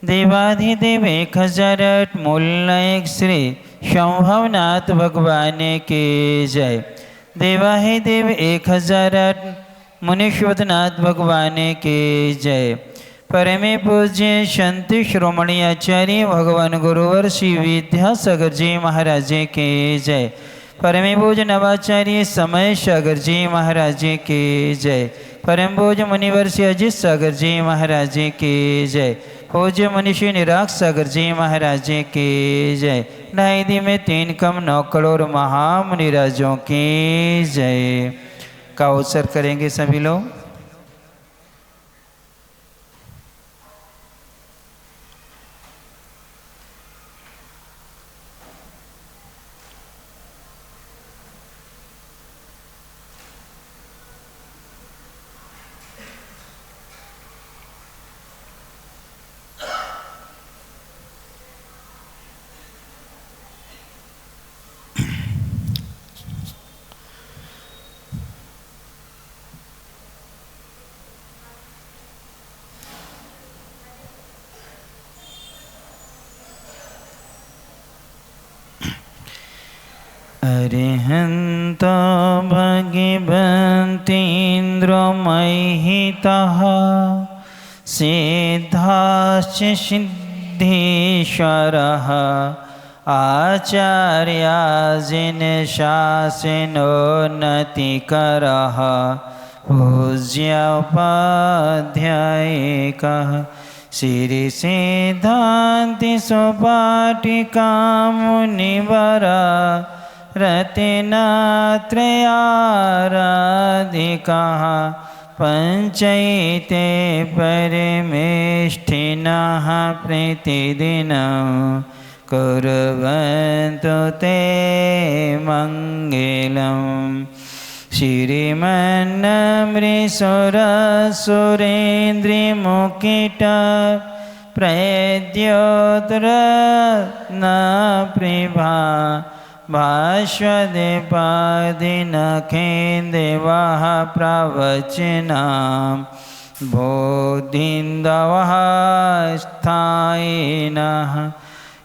देवाधिदेव 1008 मूल नायक श्री शंभवनाथ भगवान की जय। देवाधिदेव 1008 मुनीश्वरनाथ भगवान की जय। परमे पूज्य संत श्रोमणी आचार्य भगवान गुरुवर श्री विद्यासागर जी महाराज की जय। परम पूज्य नवाचार्य समय सागर जी महाराज की जय। परम पूज्य मुनिवर श्री अजित सागर जी महाराज की जय। पूज्य मनीषी निराग सागर जी महाराज की जय। नाइदी में 3 कम 9 करोड़ महामुनिराजों की जय का अवसर करेंगे सभी लोग। अरिहंत भगवन्तीन्द्रमहितः सिद्धाश्च सिद्धीश्वरः आचार्याजिन शासनोन्नतिकरः पूज्योपाध्यायिकः श्री सिद्धान्ति सुपाटिकामुनिवरा रत्नत्रयाराधिकाः पंचैते परमेष्ठिनः प्रतिदिनं कुर्वन्तु ते मङ्गलम्। श्रीमन्नमृसुरसुरेन्द्रिमुकुट प्रद्योतरत्नप्रभा भास्वदेपादिनखेन्देवः प्रवचनां बोधिन्दवः स्थायिनः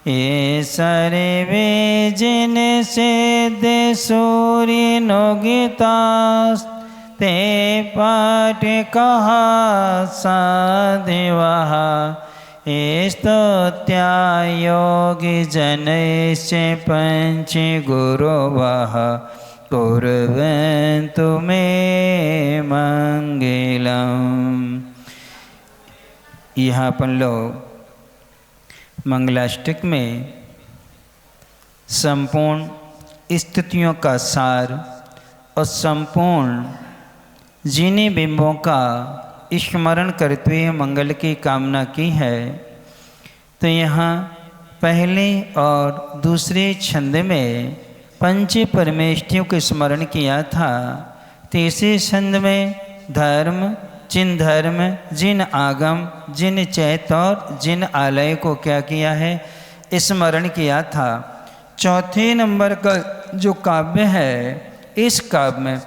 ये सर्वे जिनसिद्धसूरिनोगितास्ते पाठकः साधवः स्तुत्या योगिजनैश्च पञ्चगुरवः कुर्वन्तु मे मङ्गलम्। यहाँ अपन लोग मंगलाष्टक में संपूर्ण स्तुतियों का सार और संपूर्ण जिन्हीं बिंबों का स्मरण करते हुए मंगल की कामना की है। तो यहाँ पहले और दूसरे छंद में पंच परमेष्ठियों के स्मरण किया था। तीसरे छंद में धर्म जिन आगम जिन चैत और जिन आलय को क्या किया है, स्मरण किया था। चौथे नंबर का जो काव्य है, इस काव्य में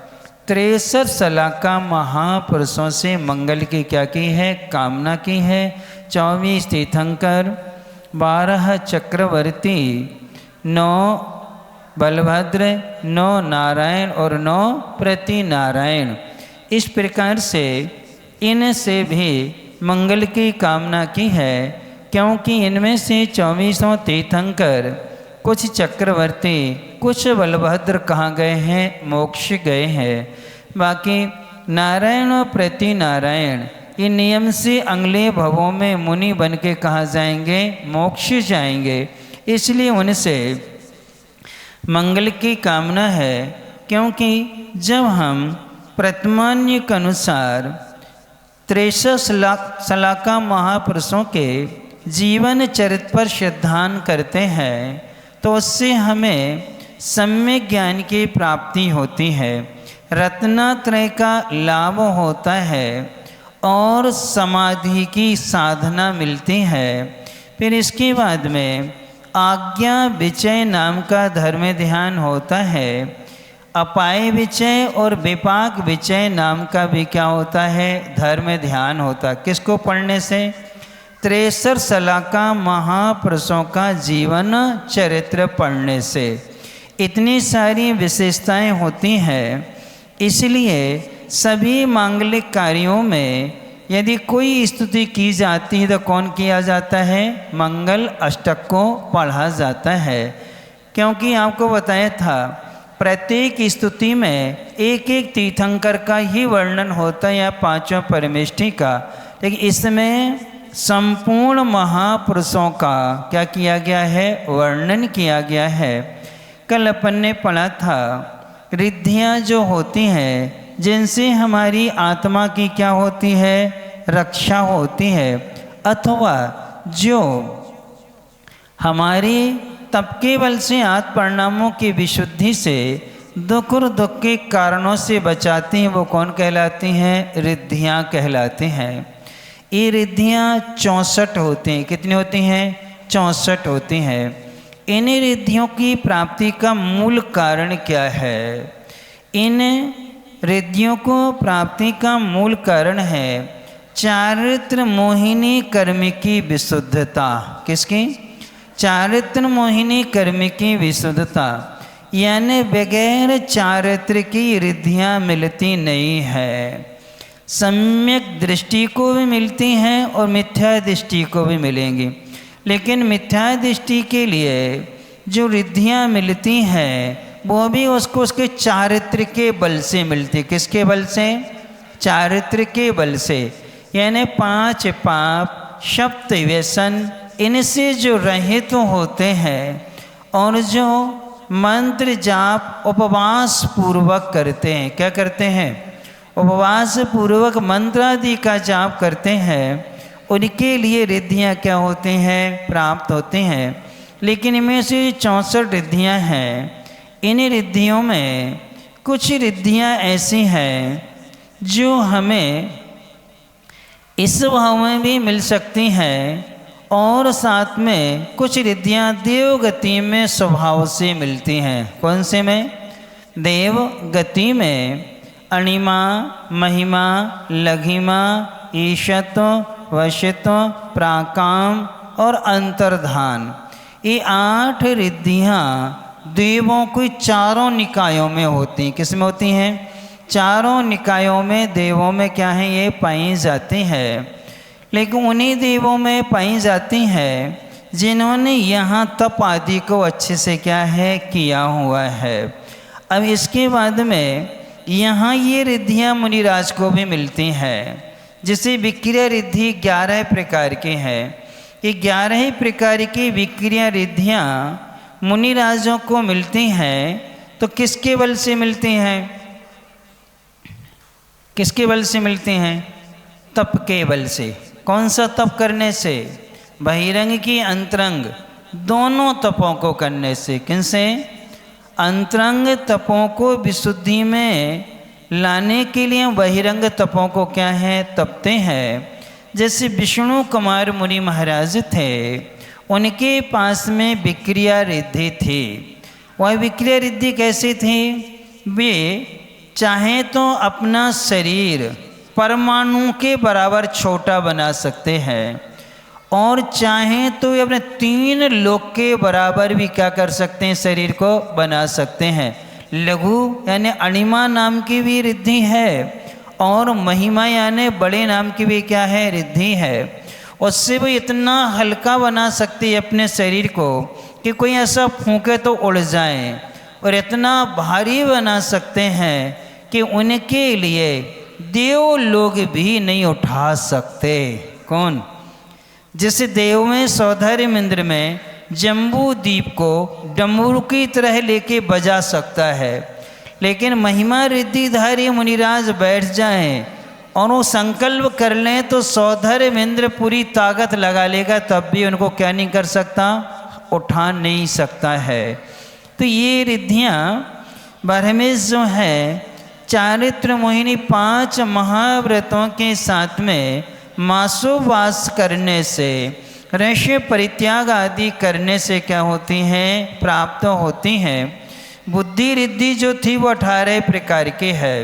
63 सलाका महापुरुषों से मंगल की क्या की है, कामना की है। 24 तीर्थंकर, 12 चक्रवर्ती, 9 बलभद्र, 9 नारायण और 9 प्रति नारायण। इस प्रकार से इनसे भी मंगल की कामना की है, क्योंकि इनमें से 24 तीर्थंकर, कुछ चक्रवर्ती, कुछ बलभद्र कहाँ गए हैं, मोक्ष गए हैं। बाकी नारायण और प्रति नारायण इन नियम से अगले भवों में मुनि बन के कहाँ जाएंगे, मोक्ष जाएंगे। इसलिए उनसे मंगल की कामना है, क्योंकि जब हम प्रथमान्य के अनुसार 63 सलाका महापुरुषों के जीवन चरित्र पर श्रद्धान करते हैं, तो उससे हमें सम्यक ज्ञान की प्राप्ति होती है, रत्नात्रय का लाभ होता है और समाधि की साधना मिलती है। फिर इसके बाद में आज्ञा विचय नाम का धर्म ध्यान होता है। अपाय विचय और विपाक विचय नाम का भी क्या होता है, धर्म ध्यान होता है। किसको पढ़ने से? 63 सलाका महापुरुषों का जीवन चरित्र पढ़ने से। इतनी सारी विशेषताएं होती हैं, इसलिए सभी मांगलिक कार्यों में यदि कोई स्तुति की जाती है तो कौन किया जाता है? मंगल अष्टक को पढ़ा जाता है। क्योंकि आपको बताया था प्रत्येक स्तुति में एक एक तीर्थंकर का ही वर्णन होता है या पांचों परमेष्ठी का, लेकिन इसमें संपूर्ण महापुरुषों का क्या किया गया है? वर्णन किया गया है। कल अपन ने पढ़ा था रिद्धियाँ जो होती हैं जिनसे हमारी आत्मा की क्या होती है? रक्षा होती है, अथवा जो हमारी तप के बल से आत्म परिणामों की विशुद्धि से दुख और दुख के कारणों से बचाती हैं, वो कौन कहलाती हैं? रिद्धियाँ कहलाती हैं। ये रिद्धियाँ 64 होती हैं। कितनी होती हैं? 64 होती हैं। इन रिद्धियों की प्राप्ति का मूल कारण क्या है? इन रिद्धियों को प्राप्ति का मूल कारण है चारित्र मोहिनी कर्म की विशुद्धता। किसकी? चारित्र मोहिनी कर्म की विशुद्धता, यानी बगैर चारित्र की रिद्धियाँ मिलती नहीं है। सम्यक दृष्टि को भी मिलती हैं और मिथ्या दृष्टि को भी मिलेंगी, लेकिन मिथ्या दृष्टि के लिए जो रिद्धियाँ मिलती हैं वो भी उसको उसके चारित्र के बल से मिलती। किसके बल से? चारित्र के बल से, यानी 5 पाप, सप्त व्यसन, इनसे जो रहित होते हैं और जो मंत्र जाप उपवास पूर्वक करते हैं। क्या करते हैं? उपवास पूर्वक मंत्र आदि का जाप करते हैं, उनके लिए रिद्धियाँ क्या होती हैं? प्राप्त होती हैं। लेकिन इनमें से 64 रिद्धियाँ हैं। इन रिद्धियों में कुछ रिद्धियाँ ऐसी हैं जो हमें इस भाव में भी मिल सकती हैं और साथ में कुछ रिद्धियाँ देव गति में स्वभाव से मिलती हैं। कौन से में? देव गति में अणिमा, महिमा, लघिमा, ईशत्व, वशित्व, प्राकाम और अंतर्धान, ये 8 रिद्धियाँ देवों की चारों निकायों में होती हैं। किस में होती हैं? चारों निकायों में देवों में क्या है? ये पाई जाती है। लेकिन उन्हीं देवों में पाई जाती है जिन्होंने यहाँ तप आदि को अच्छे से क्या है? किया हुआ है। अब इसके बाद में यहाँ ये रिद्धियाँ मुनिराज को भी मिलती हैं, जिसे विक्रिया रिद्धि 11 प्रकार की है। ये 11 प्रकार की विक्रिया रिद्धियाँ मुनिराजों को मिलती हैं, तो किसके बल से मिलती हैं? किसके बल से मिलती हैं? तप के बल से। कौन सा तप करने से? बहिरंग की अंतरंग दोनों तपों को करने से। किनसे? अंतरंग तपों को विशुद्धि में लाने के लिए बहिरंग तपों को क्या है? तपते हैं। जैसे विष्णु कुमार मुनि महाराज थे, उनके पास में विक्रिया रिद्धि थी। वह विक्रिया रिद्धि कैसी थी? वे चाहे तो अपना शरीर परमाणु के बराबर छोटा बना सकते हैं और चाहे तो अपने 3 लोक के बराबर भी क्या कर सकते हैं? शरीर को बना सकते हैं। लघु यानी अणिमा नाम की भी रिद्धि है और महिमा यानी बड़े नाम की भी क्या है? रिद्धि है। उससे वो इतना हल्का बना सकती है अपने शरीर को कि कोई ऐसा फूंके तो उड़ जाए, और इतना भारी बना सकते हैं कि उनके लिए देव लोग भी नहीं उठा सकते। कौन? जैसे देव में सौधर्मेंद्र में जम्बू द्वीप को डमरू की तरह लेके बजा सकता है, लेकिन महिमा रिद्धिधारी मुनिराज बैठ जाएं और वो संकल्प कर लें तो सौधर्मेंद्र पूरी ताकत लगा लेगा, तब भी उनको क्या नहीं कर सकता? उठा नहीं सकता है। तो ये रिद्धियाँ ब्रह्मेश जो है चारित्र मोहिनी 5 महाव्रतों के साथ में मासोवास करने से, ऋषि परित्याग आदि करने से क्या होती हैं? प्राप्त होती हैं। बुद्धि रिद्धि जो थी वो 18 प्रकार की है।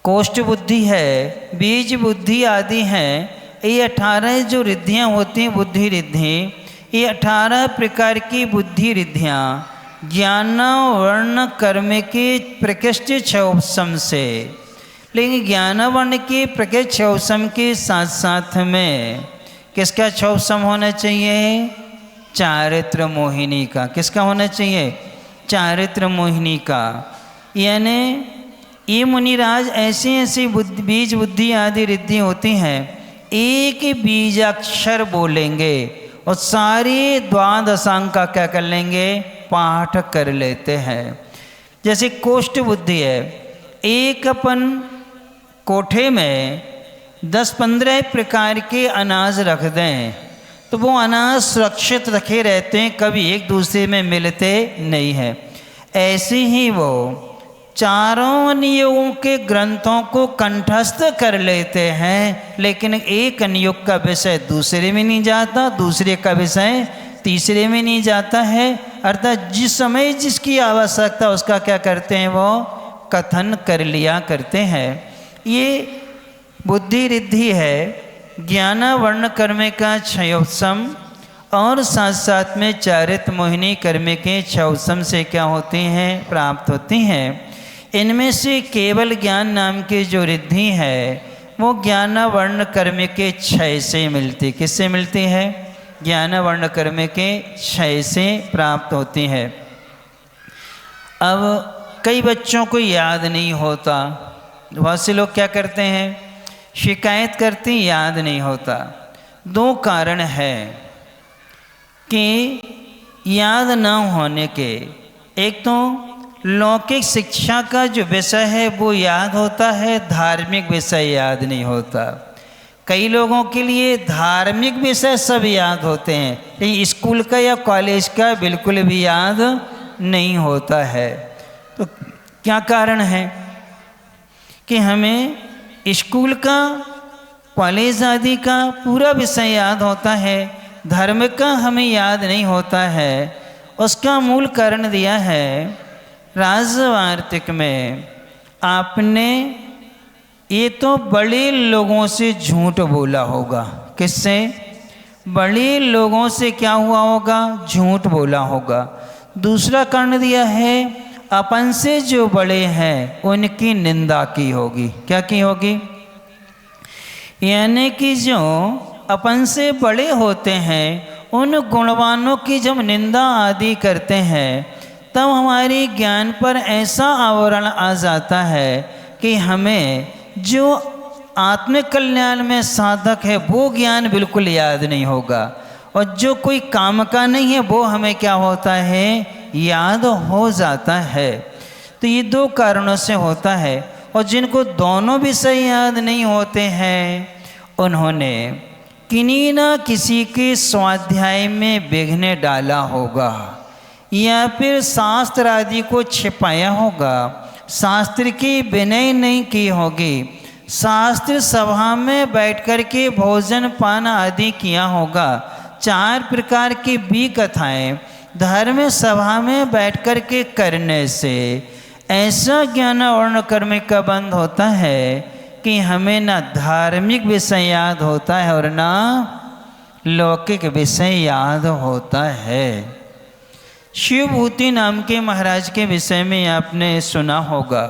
कोष्ठ बुद्धि है, बीज बुद्धि आदि हैं। ये 18 जो रिद्धियाँ होती हैं बुद्धि रिद्धि, ये 18 प्रकार की बुद्धि रिद्धियाँ ज्ञान वर्ण कर्म के प्रकृष्ट छौसम से, लेकिन ज्ञान वर्ण के प्रकृष्ट छौसम के साथ साथ में किसका छौसम होना चाहिए? चारित्र मोहिनी का। किसका होना चाहिए? चारित्र मोहिनी का। यानी ये मुनिराज ऐसे ऐसे बीज बुद्धि आदि रिद्धि होती हैं, एक बीजाक्षर बोलेंगे और सारे द्वादशांग का क्या कर लेंगे? पाठ कर लेते हैं। जैसे कोष्ठ बुद्धि है, एक अपन कोठे में 10-15 प्रकार के अनाज रख दें तो वो अनाज सुरक्षित रखे रहते हैं, कभी एक दूसरे में मिलते नहीं हैं। ऐसे ही वो चारों नियोगों के ग्रंथों को कंठस्थ कर लेते हैं, लेकिन एक नियोग का विषय दूसरे में नहीं जाता, दूसरे का विषय तीसरे में नहीं जाता है। अर्थात जिस समय जिसकी आवश्यकता उसका क्या करते हैं? वो कथन कर लिया करते हैं। ये बुद्धि रिद्धि है ज्ञान वर्ण कर्म का छयोत्सम, और साथ साथ में चारित्र मोहिनी कर्म के छौसम से क्या होती हैं? प्राप्त होती हैं। इनमें से केवल ज्ञान नाम की जो रिद्धि है वो ज्ञान वर्ण कर्म के क्षय से मिलती। किससे मिलती है? ज्ञान वर्ण कर्म के क्षय से प्राप्त होती है। अब कई बच्चों को याद नहीं होता, बहुत से लोग क्या करते हैं? शिकायत करते याद नहीं होता। 2 कारण है कि याद न होने के। एक तो लौकिक शिक्षा का जो विषय है वो याद होता है, धार्मिक विषय याद नहीं होता। कई लोगों के लिए धार्मिक विषय सब याद होते हैं, लेकिन स्कूल का या कॉलेज का बिल्कुल भी याद नहीं होता है। तो क्या कारण है कि हमें स्कूल का, कॉलेज आदि का पूरा विषय याद होता है, धर्म का हमें याद नहीं होता है? उसका मूल कारण दिया है राजवार्तिक में। आपने ये तो बड़े लोगों से झूठ बोला होगा। किससे? बड़े लोगों से क्या हुआ होगा? झूठ बोला होगा। दूसरा कारण दिया है अपन से जो बड़े हैं उनकी निंदा की होगी। क्या की होगी? यानी कि जो अपन से बड़े होते हैं उन गुणवानों की जब निंदा आदि करते हैं तब हमारे ज्ञान पर ऐसा आवरण आ जाता है कि हमें जो आत्मकल्याण में साधक है वो ज्ञान बिल्कुल याद नहीं होगा, और जो कोई काम का नहीं है वो हमें क्या होता है? याद हो जाता है। तो ये 2 कारणों से होता है। और जिनको दोनों विषय याद नहीं होते हैं उन्होंने किन्हीं न किसी के स्वाध्याय में विघ्न डाला होगा, या फिर शास्त्र आदि को छिपाया होगा, शास्त्र की विनय नहीं की होगी, शास्त्र सभा में बैठ कर के भोजन पान आदि किया होगा। 4 प्रकार की भी कथाएं धर्म सभा में बैठ कर के करने से ऐसा ज्ञान वर्ण कर्म का बंध होता है कि हमें ना धार्मिक विषय याद होता है और ना लौकिक विषय याद होता है। शिवभूति नाम के महाराज के विषय में आपने सुना होगा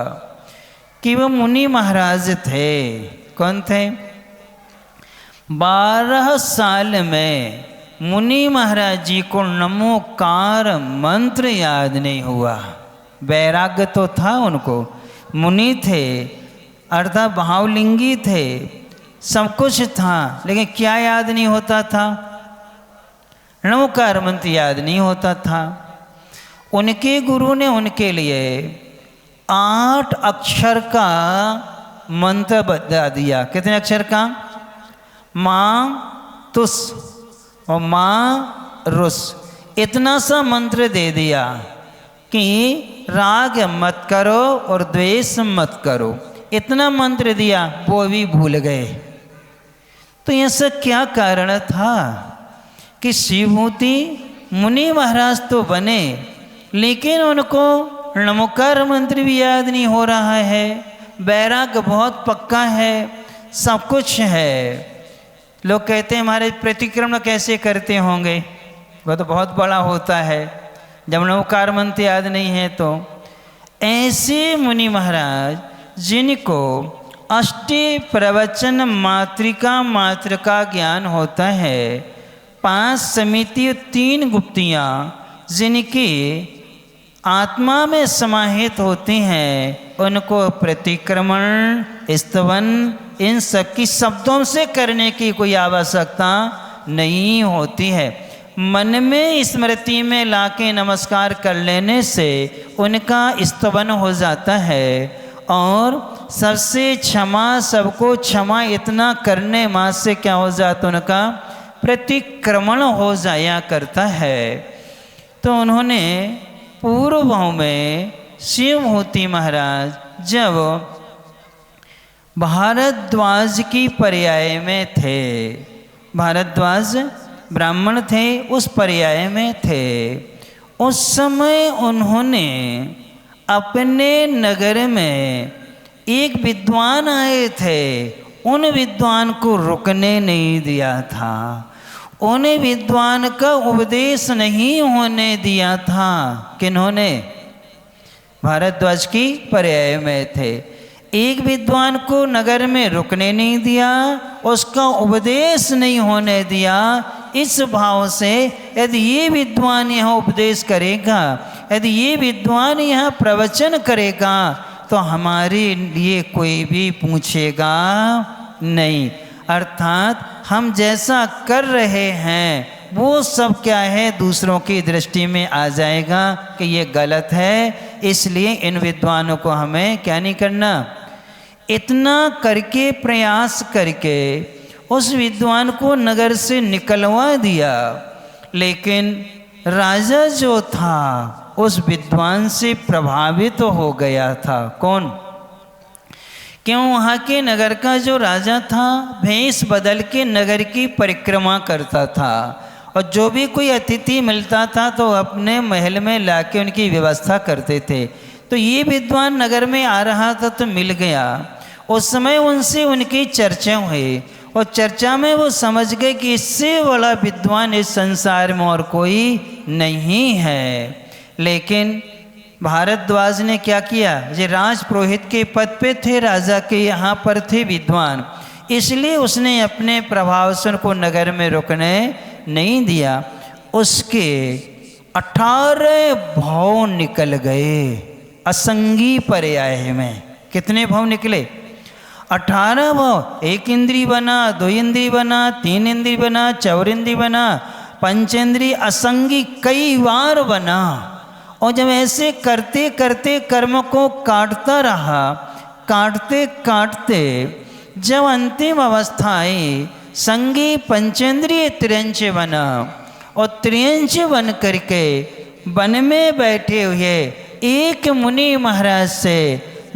कि वह मुनि महाराज थे। कौन थे? 12 साल में मुनि महाराज जी को नमोकार मंत्र याद नहीं हुआ। वैराग्य तो था उनको, मुनि थे, अर्धा भावलिंगी थे, सब कुछ था, लेकिन क्या याद नहीं होता था? नमोकार मंत्र याद नहीं होता था। उनके गुरु ने उनके लिए 8 अक्षर का मंत्र बता दिया। कितने अक्षर का? माँ तुस और माँ रुस, इतना सा मंत्र दे दिया कि राग मत करो और द्वेष मत करो। इतना मंत्र दिया, वो भी भूल गए। तो ऐसा क्या कारण था कि शिवभूति मुनि महाराज तो बने लेकिन उनको नमोकार मंत्र भी याद नहीं हो रहा है, वैराग्य बहुत पक्का है, सब कुछ है, लोग कहते हैं हमारे प्रतिक्रमण कैसे करते होंगे, वह तो बहुत बड़ा होता है, जब नवकार मंत्र याद नहीं है तो। ऐसे मुनि महाराज जिनको अष्टे प्रवचन मातृका मात्र का ज्ञान होता है, 5 समिति 3 गुप्तियाँ जिनकी आत्मा में समाहित होती हैं, उनको प्रतिक्रमण स्तवन इन सब की शब्दों से करने की कोई आवश्यकता नहीं होती है। मन में स्मृति में लाके नमस्कार कर लेने से उनका स्तवन हो जाता है और सबसे क्षमा, सबको क्षमा इतना करने मात्र से क्या हो जाता, उनका प्रतिक्रमण हो जाया करता है। तो उन्होंने पूर्व में शिवभूति महाराज जब भारद्वाज की पर्याय में थे, भारद्वाज ब्राह्मण थे, उस पर्याय में थे, उस समय उन्होंने अपने नगर में एक विद्वान आए थे, उन विद्वान को रुकने नहीं दिया था, उन विद्वान का उपदेश नहीं होने दिया था। किन्होंने? भारद्वाज की पर्याय में थे। एक विद्वान को नगर में रुकने नहीं दिया, उसका उपदेश नहीं होने दिया। इस भाव से यदि ये विद्वान यहाँ उपदेश करेगा, यदि ये विद्वान यहाँ प्रवचन करेगा, तो हमारे लिए कोई भी पूछेगा नहीं। अर्थात हम जैसा कर रहे हैं वो सब क्या है, दूसरों की दृष्टि में आ जाएगा कि ये गलत है। इसलिए इन विद्वानों को हमें क्या नहीं करना। इतना करके प्रयास करके उस विद्वान को नगर से निकलवा दिया, लेकिन राजा जो था उस विद्वान से प्रभावित हो गया था। कौन? क्यों? वहाँ के नगर का जो राजा था भेष बदल के नगर की परिक्रमा करता था, और जो भी कोई अतिथि मिलता था तो अपने महल में लाके उनकी व्यवस्था करते थे। तो ये विद्वान नगर में आ रहा था तो मिल गया। उस समय उनसे उनकी चर्चा हुई, और चर्चा में वो समझ गए कि इससे बड़ा विद्वान इस संसार में और कोई नहीं है। लेकिन भारद्वाज ने क्या किया, ये राजपुरोहित के पद पे थे, राजा के यहाँ पर थे विद्वान, इसलिए उसने अपने प्रभाव से उनको नगर में रुकने नहीं दिया। उसके 18 भाव निकल गए असंगी पर्याय में। कितने भाव निकले? 18 भाव। 1 इंद्री बना, 2 इंद्री बना, 3 इंद्री बना, 4 इंद्री बना, पंचेंद्री असंगी कई बार बना। और जब ऐसे करते करते कर्म को काटता रहा, काटते काटते जब अंतिम अवस्था आई, संगी पंचेंद्रिय त्रियंच बना, और त्रियंच बन करके वन में बैठे हुए एक मुनि महाराज से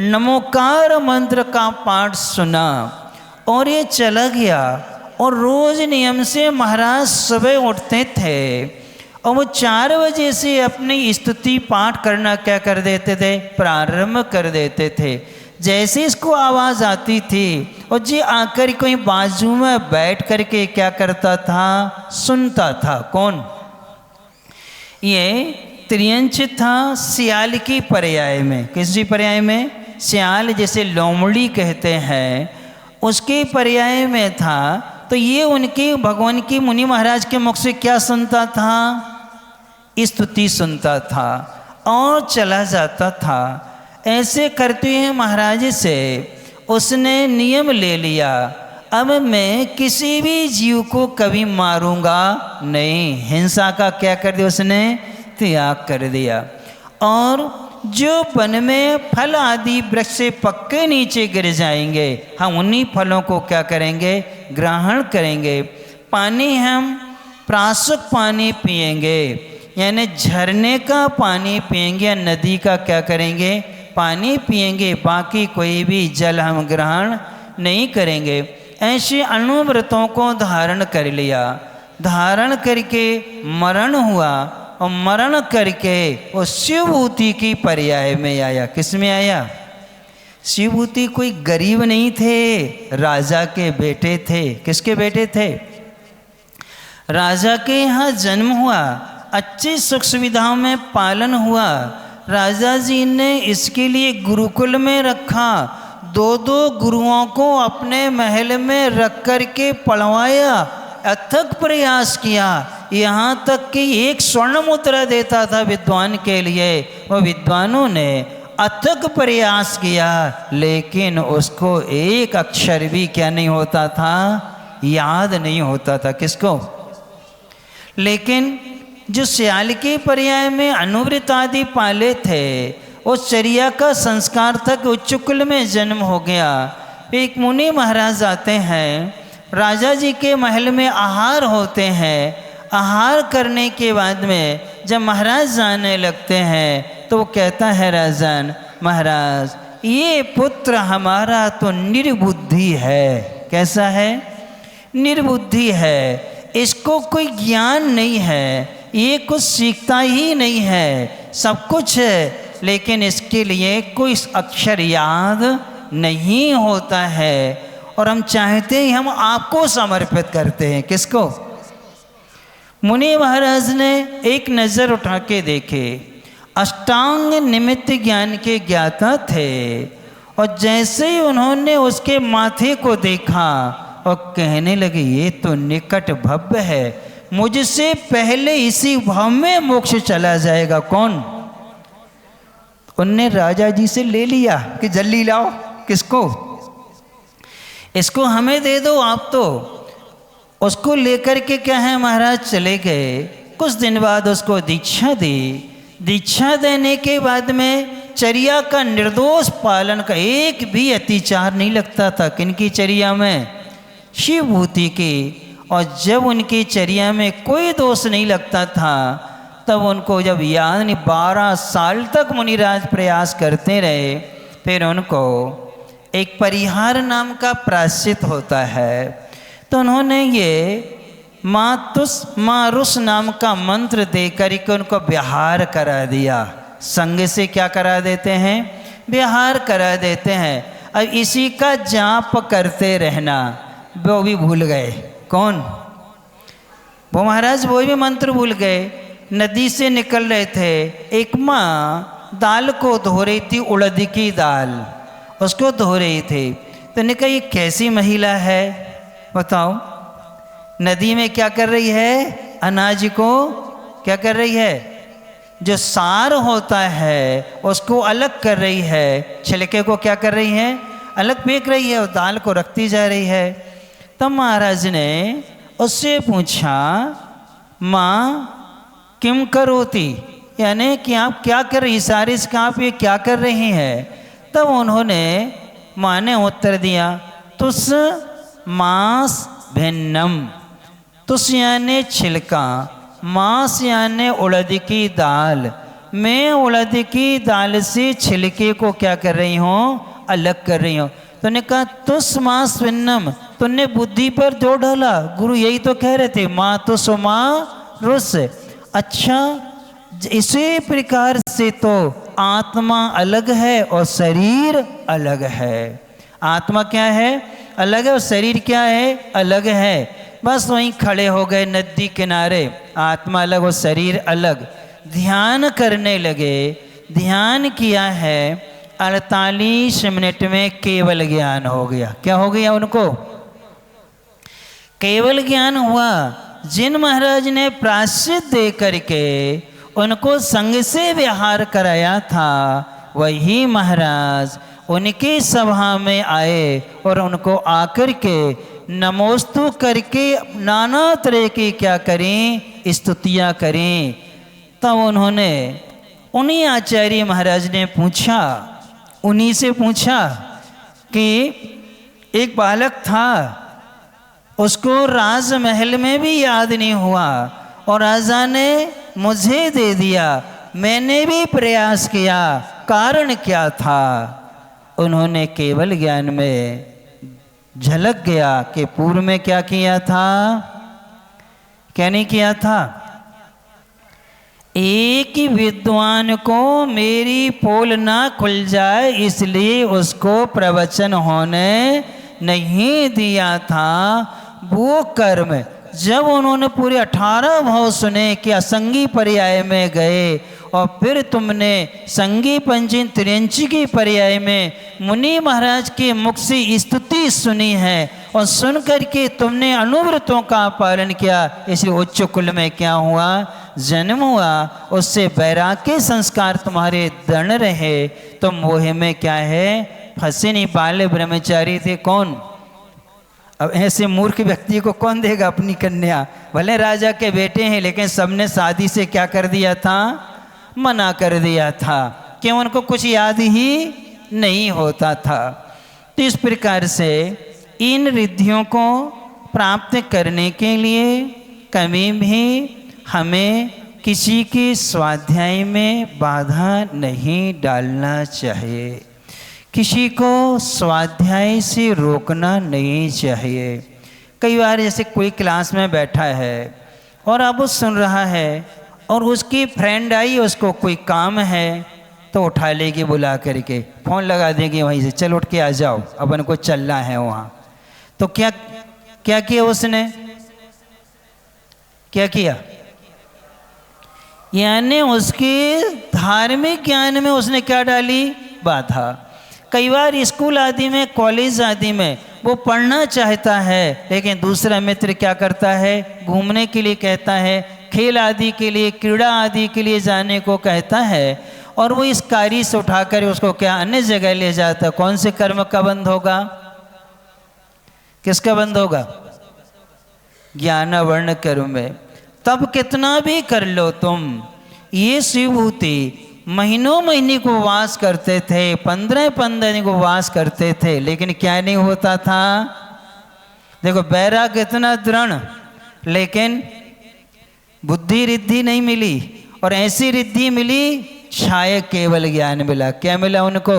नमोकार मंत्र का पाठ सुना, और ये चला गया। और रोज नियम से महाराज सुबह उठते थे और वो 4 बजे से अपनी स्तुति पाठ करना क्या कर देते थे, प्रारंभ कर देते थे। जैसे इसको आवाज़ आती थी और जी आकर कोई बाजू में बैठ करके क्या करता था, सुनता था। कौन? ये त्रियंच था सियाल की पर्याय में। किसी पर्याय में? सियाल जैसे लोमड़ी कहते हैं, उसके पर्याय में था। तो ये उनके भगवान की मुनि महाराज के मुख से क्या सुनता था, स्तुति सुनता था और चला जाता था। ऐसे करते हुए महाराज से उसने नियम ले लिया, अब मैं किसी भी जीव को कभी मारूंगा नहीं। हिंसा का क्या कर दिया उसने, त्याग कर दिया। और जो वन में फल आदि वृक्ष से पक्के नीचे गिर जाएंगे, हम उन्हीं फलों को क्या करेंगे, ग्रहण करेंगे। पानी हम प्राशुक पानी पिएंगे, यानी झरने का पानी पिएंगे या नदी का क्या करेंगे, पानी पिएंगे। बाकी कोई भी जल हम ग्रहण नहीं करेंगे। ऐसे अणुव्रतों को धारण कर लिया। धारण करके मरण हुआ, और मरण करके वो शिवभूति की पर्याय में आया। किस में आया? शिवभूति कोई गरीब नहीं थे, राजा के बेटे थे। किसके बेटे थे? राजा के यहाँ जन्म हुआ, अच्छी सुख सुविधाओं में पालन हुआ। राजा जी ने इसके लिए गुरुकुल में रखा, दो दो गुरुओं को अपने महल में रख कर के पढ़वाया, अथक प्रयास किया, यहाँ तक कि एक स्वर्ण मुद्रा देता था विद्वान के लिए। वो विद्वानों ने अथक प्रयास किया, लेकिन उसको एक अक्षर भी क्या नहीं होता था, याद नहीं होता था। किसको? लेकिन जो सियाल के पर्याय में अनुवृत आदि पाले थे, उस चर्या का संस्कार था कि उच्च कुल में जन्म हो गया। एक मुनि महाराज आते हैं, राजा जी के महल में आहार होते हैं। आहार करने के बाद में जब महाराज जाने लगते हैं तो वो कहता है, राजन महाराज ये पुत्र हमारा तो निर्बुद्धि है। कैसा है? निर्बुद्धि है, इसको कोई ज्ञान नहीं है, ये कुछ सीखता ही नहीं है, सब कुछ है लेकिन इसके लिए कोई अक्षर याद नहीं होता है। और हम चाहते हैं, हम आपको समर्पित करते हैं। किसको? मुनि महाराज ने एक नज़र उठा के देखे, अष्टांग निमित्त ज्ञान के ज्ञाता थे, और जैसे ही उन्होंने उसके माथे को देखा और कहने लगे ये तो निकट भव्य है, मुझसे पहले इसी भाव में मोक्ष चला जाएगा। कौन? उनने राजा जी से ले लिया कि जल्दी लाओ। किसको? इसको हमें दे दो आप। तो उसको लेकर के क्या है, महाराज चले गए। कुछ दिन बाद उसको दीक्षा दी। दीक्षा देने के बाद में चर्या का निर्दोष पालन का एक भी अत्याचार नहीं लगता था। किनकी चर्या में? शिवभूति की। और जब उनकी चर्या में कोई दोष नहीं लगता था, तब उनको जब याद नहीं, 12 साल तक मुनिराज प्रयास करते रहे। फिर उनको एक परिहार नाम का प्रायश्चित होता है, तो उन्होंने ये मारुस नाम का मंत्र देकर के उनको विहार करा दिया। संग से क्या करा देते हैं? विहार करा देते हैं। अब इसी का जाप करते रहना। वो भी भूल गए। कौन? वो महाराज वो भी मंत्र भूल गए। नदी से निकल रहे थे, एक माँ दाल को धो रही थी, उड़द की दाल उसको धो रही थी। तो ने कहा ये कैसी महिला है बताओ, नदी में क्या कर रही है? अनाज को क्या कर रही है? जो सार होता है उसको अलग कर रही है, छिलके को क्या कर रही है? अलग फेंक रही है, और दाल को रखती जा रही है। तब महाराज ने उससे पूछा, माँ किम करोती, यानी कि आप क्या कर रही, सारे इसका आप ये क्या कर रही हैं? तब उन्होंने माँ ने उत्तर दिया, तुस मांस भिन्नम। तुस यानी छिलका, मांस यानी उड़द की दाल। मैं उड़द की दाल से छिलके को क्या कर रही हूँ? अलग कर रही हूँ। तो ने कहा तुस मांस भिन्नम, तुमने बुद्धि पर जोर डाला। गुरु यही तो कह रहे थे, माँ तुस माँ रुस। अच्छा, इसी प्रकार से तो आत्मा अलग है और शरीर अलग है। आत्मा क्या है? अलग है, और शरीर क्या है? अलग है। बस वहीं खड़े हो गए नदी किनारे, आत्मा अलग और शरीर अलग। ध्यान करने लगे। ध्यान किया है, 48 मिनट में केवल ज्ञान हो गया। क्या हो गया उनको? केवल ज्ञान हुआ। जिन महाराज ने प्रायश्चित दे करके उनको संग से विहार कराया था, वही महाराज उनकी सभा में आए और उनको आकर के नमोस्तु करके नाना तरह की क्या करें? स्तुतियाँ करें। तब उन्होंने उन्हीं आचार्य महाराज ने पूछा, उन्हीं से पूछा कि एक बालक था, उसको राजमहल में भी याद नहीं हुआ और राजा ने मुझे दे दिया, मैंने भी प्रयास किया, कारण क्या था? उन्होंने केवल ज्ञान में झलक गया कि पूर्व में क्या किया था, क्या नहीं किया था। एक विद्वान को मेरी पोल ना खुल जाए इसलिए उसको प्रवचन होने नहीं दिया था। वो कर्म जब उन्होंने पूरे 18 भाव सुने कि असंगी पर्याय में गए और फिर तुमने संगी पंचमी त्रियंची की पर्याय में मुनि महाराज के मुख से स्तुति सुनी है और सुन करके तुमने अनुव्रतों का पालन किया, इसलिए उच्च कुल में क्या हुआ, जन्म हुआ। उससे वैराग्य संस्कार तुम्हारे दृढ़ रहे, तो मोह में क्या है, फंसे नहीं। बाल्य ब्रह्मचारी थे कौन? अब ऐसे मूर्ख व्यक्ति को कौन देगा अपनी कन्या? भले राजा के बेटे हैं, लेकिन सबने शादी से क्या कर दिया था, मना कर दिया था, क्यों? उनको कुछ याद ही नहीं होता था। तो इस प्रकार से इन रिद्धियों को प्राप्त करने के लिए कभी भी हमें किसी के स्वाध्याय में बाधा नहीं डालना चाहिए, किसी को स्वाध्याय से रोकना नहीं चाहिए। कई बार जैसे कोई क्लास में बैठा है और अब वो सुन रहा है और उसकी फ्रेंड आई, उसको कोई काम है तो उठा लेगी, बुला करके फ़ोन लगा देगी वहीं से, चल उठ के आ जाओ, अपन को चलना है वहाँ। तो क्या क्या किया उसने, क्या किया? यानी उसके धार्मिक ज्ञान में उसने क्या डाली, बाधा। कई बार स्कूल आदि में, कॉलेज आदि में वो पढ़ना चाहता है, लेकिन दूसरा मित्र क्या करता है, घूमने के लिए कहता है, खेल आदि के लिए, क्रीड़ा आदि के लिए जाने को कहता है, और वो इस कार्य से उठाकर उसको क्या अन्य जगह ले जाता है। कौन से कर्म का बंध होगा, किसका बंध होगा? ज्ञान वर्ण कर्म में। तब कितना भी कर लो तुम, ये शिवभूति महीनों महीने को वास करते थे, 15-15 दिन को वास करते थे, लेकिन क्या नहीं होता था? देखो वैराग्य इतना दृढ़, लेकिन बुद्धि रिद्धि नहीं मिली, और ऐसी रिद्धि मिली छायक केवल ज्ञान मिला। क्या मिला उनको?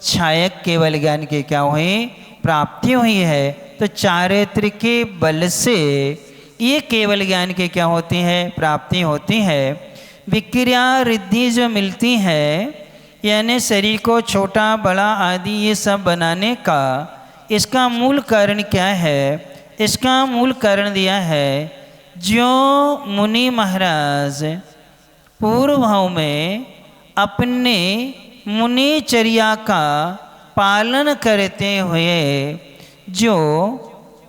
छायक केवल ज्ञान की क्या हुई, प्राप्ति हुई है। तो चारित्र के बल से ये केवल ज्ञान की क्या होती है, प्राप्ति होती है। विक्रिया रिद्धि जो मिलती है, यानी शरीर को छोटा बड़ा आदि ये सब बनाने का, इसका मूल कारण क्या है? इसका मूल कारण दिया है, जो मुनि महाराज पूर्व भाव में अपने मुनिचर्या का पालन करते हुए जो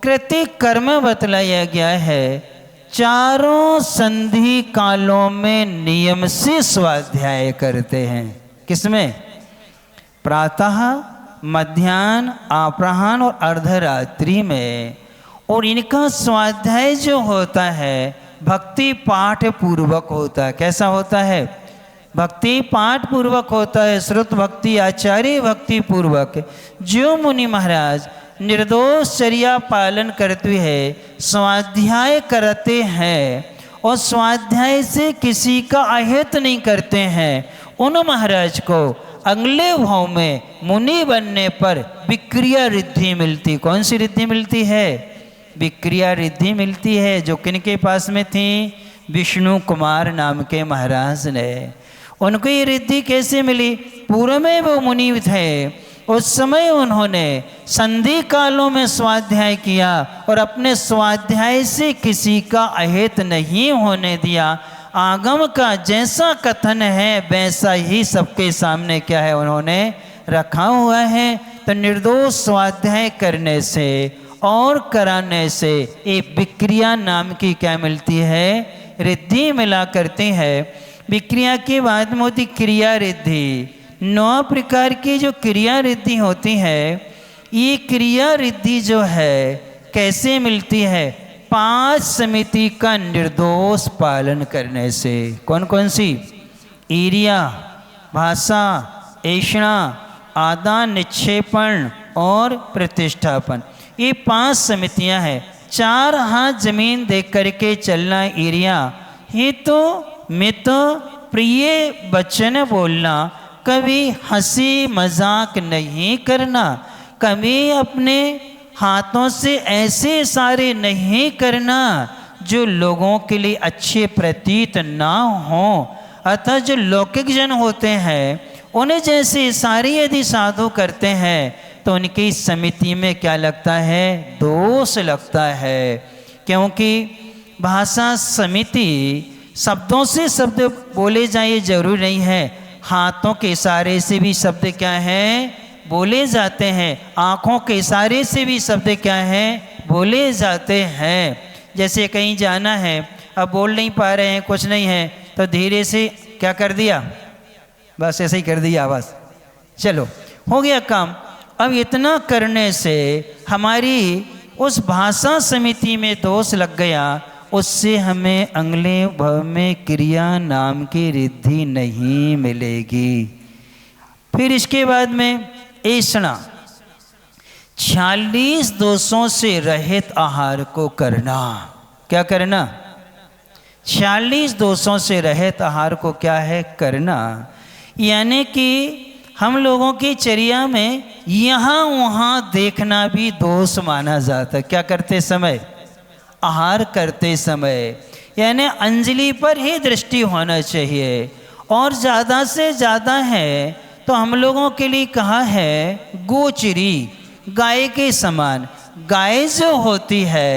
कृत्य कर्म बतलाया गया है, चारों संधि कालों में नियम से स्वाध्याय करते हैं। किसमें? प्रातः, मध्याह्न, अपराह्न और अर्धरात्रि में। और इनका स्वाध्याय जो होता है भक्ति पाठ पूर्वक होता है। कैसा होता है? भक्ति पाठ पूर्वक होता है, श्रुत भक्ति आचार्य भक्ति पूर्वक। जो मुनि महाराज निर्दोष चर्या पालन करते हैं, स्वाध्याय करते हैं और स्वाध्याय से किसी का अहित नहीं करते हैं, उन महाराज को अगले भाव में मुनि बनने पर विक्रिया रिद्धि मिलती। कौन सी रिद्धि मिलती है? विक्रिया रिद्धि मिलती है, जो किनके पास में थी? विष्णु कुमार नाम के महाराज ने। उनको ये रिद्धि कैसे मिली? पूर्व में वो मुनि थे, उस समय उन्होंने संधि कालों में स्वाध्याय किया और अपने स्वाध्याय से किसी का अहित नहीं होने दिया। आगम का जैसा कथन है वैसा ही सबके सामने क्या है, उन्होंने रखा हुआ है। तो निर्दोष स्वाध्याय करने से और कराने से एक विक्रिया नाम की क्या मिलती है? रिद्धि मिला करती है। विक्रिया के बाद में होती क्रिया रिद्धि। 9 प्रकार की जो क्रिया रिद्धि होती है, ये क्रिया रिद्धि जो है कैसे मिलती है? 5 समिति का निर्दोष पालन करने से। कौन कौन सी? ईर्ष्या, भाषा, ऐषणा, आदान निक्षेपण और प्रतिष्ठापन। ये 5 समितियां हैं। 4 हाथ जमीन देख करके चलना ईर्ष्या, हित मित प्रिय वचन बोलना, कभी हंसी मजाक नहीं करना, कभी अपने हाथों से ऐसे सारे नहीं करना जो लोगों के लिए अच्छे प्रतीत ना हो। अतः जो लौकिक जन होते हैं उन्हें जैसे सारी यदि साधु करते हैं तो उनकी समिति में क्या लगता है? दोष लगता है, क्योंकि भाषा समिति शब्दों से शब्द बोले जाए ये जरूरी नहीं है, हाथों के इशारे से भी शब्द क्या हैं बोले जाते हैं, आँखों के इशारे से भी शब्द क्या हैं बोले जाते हैं। जैसे कहीं जाना है, अब बोल नहीं पा रहे हैं, कुछ नहीं है, तो धीरे से क्या कर दिया, बस ऐसे ही कर दिया, बस चलो हो गया काम। अब इतना करने से हमारी उस भाषा समिति में दोष लग गया, उससे हमें अगले भव में क्रिया नाम की रिद्धि नहीं मिलेगी। फिर इसके बाद में ऐसा 46 दोषों से रहित आहार को करना। क्या करना? 46 दोषों से रहित आहार को क्या है करना। यानी कि हम लोगों की चर्या में यहाँ वहाँ देखना भी दोष माना जाता है। क्या करते समय? आहार करते समय, यानी अंजलि पर ही दृष्टि होना चाहिए। और ज़्यादा से ज़्यादा है तो हम लोगों के लिए कहा है गोचरी, गाय के समान। गाय जो होती है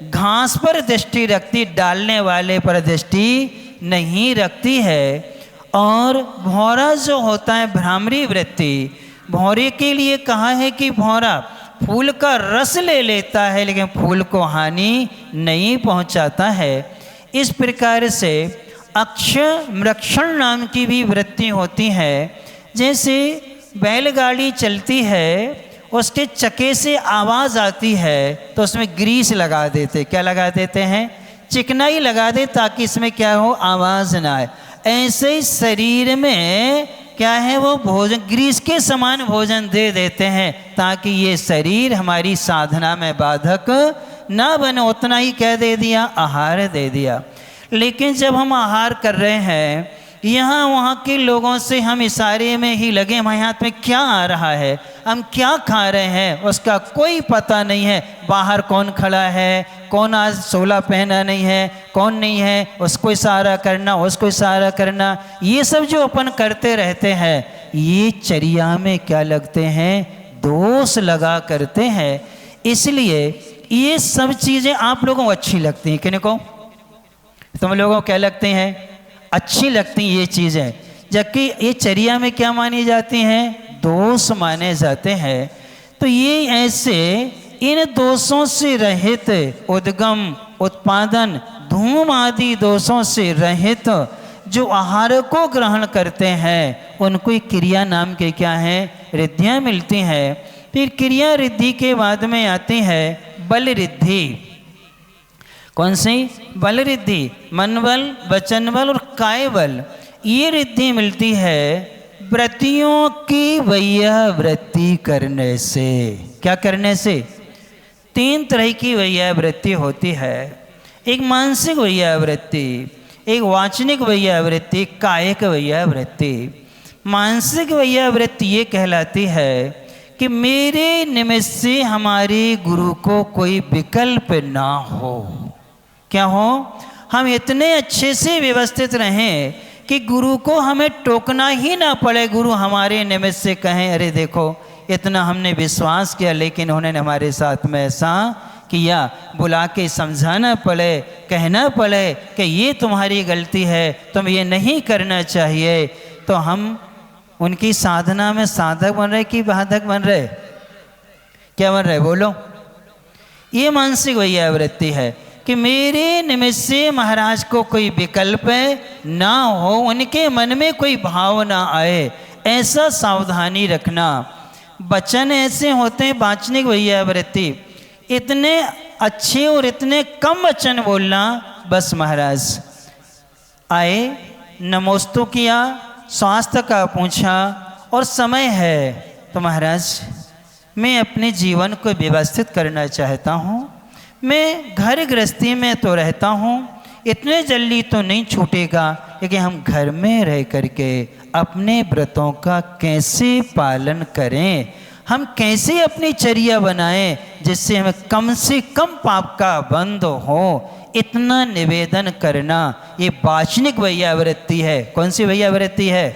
घास पर दृष्टि रखती, डालने वाले पर दृष्टि नहीं रखती है। और भौरा जो होता है भ्रामरी वृत्ति, भौरे के लिए कहा है कि भौरा फूल का रस ले लेता है लेकिन फूल को हानि नहीं पहुंचाता है। इस प्रकार से अक्षमरक्षण नाम की भी वृत्ति होती है। जैसे बैलगाड़ी चलती है, उसके चक्के से आवाज़ आती है तो उसमें ग्रीस लगा देते। क्या लगा देते हैं? चिकनाई लगा दे ताकि इसमें क्या हो, आवाज़ ना आए। ऐसे ही शरीर में क्या है वो भोजन, ग्रीस के समान भोजन दे देते हैं ताकि ये शरीर हमारी साधना में बाधक ना बने। उतना ही क्या दे दिया? आहार दे दिया। लेकिन जब हम आहार कर रहे हैं, यहाँ वहाँ के लोगों से हम इशारे में ही लगे, हमारे हाथ में क्या आ रहा है, हम क्या खा रहे हैं उसका कोई पता नहीं है। बाहर कौन खड़ा है, कौन आज सोला पहना नहीं है, कौन नहीं है, उसको इशारा करना, उसको इशारा करना, ये सब जो अपन करते रहते हैं ये चर्या में क्या लगते हैं? दोष लगा करते हैं। इसलिए ये सब चीज़ें आप लोगों को अच्छी लगती हैं। किन को? तुम लोगों को क्या लगती हैं? अच्छी लगती ये चीज़ें, जबकि ये चर्या में क्या मानी जाती हैं? दोष माने जाते हैं। तो ये ऐसे इन दोषों से रहित, उद्गम, उत्पादन, धूम आदि दोषों से रहित जो आहार को ग्रहण करते हैं उनको क्रिया नाम के क्या हैं? रिद्धियाँ मिलती हैं। फिर क्रिया रिद्धि के बाद में आती है बल रिद्धि। कौन सी? बल रिद्धि। मन बल, वचन बल और काय बल, ये रिद्धि मिलती है व्रतियों की वैया वृत्ति करने से। क्या करने से? 3 तरह की वैया वृत्ति होती है। एक मानसिक वैया वृत्ति, एक वाचनिक वैया वृत्ति, एक कायिक वैया वृत्ति। मानसिक वैया वृत्ति ये कहलाती है कि मेरे निमित्त से हमारे गुरु को कोई विकल्प ना हो। क्या हो? हम इतने अच्छे से व्यवस्थित रहें कि गुरु को हमें टोकना ही ना पड़े। गुरु हमारे निमित्त से कहें अरे देखो इतना हमने विश्वास किया लेकिन उन्होंने हमारे साथ में ऐसा किया, बुला के समझाना पड़े, कहना पड़े कि ये तुम्हारी गलती है, तुम ये नहीं करना चाहिए। तो हम उनकी साधना में साधक बन रहे कि बाधक बन रहे? क्या बन रहे बोलो? ये मानसिक वैया वृत्ति है कि मेरे निमित्त से महाराज को कोई विकल्प ना हो, उनके मन में कोई भाव ना आए, ऐसा सावधानी रखना। वचन ऐसे होते हैं वाचनिक वैया वृत्ति, इतने अच्छे और इतने कम वचन बोलना, बस महाराज आए, नमोस्तु किया, स्वास्थ्य का पूछा और समय है तो महाराज मैं अपने जीवन को व्यवस्थित करना चाहता हूँ, मैं घर गृहस्थी में तो रहता हूँ, इतने जल्दी तो नहीं छूटेगा, लेकिन हम घर में रह करके अपने व्रतों का कैसे पालन करें, हम कैसे अपनी चर्या बनाएं जिससे हमें कम से कम पाप का बंध हो, इतना निवेदन करना। ये वाचनिक वैया वृत्ति है। कौन सी वैया वृत्ति है?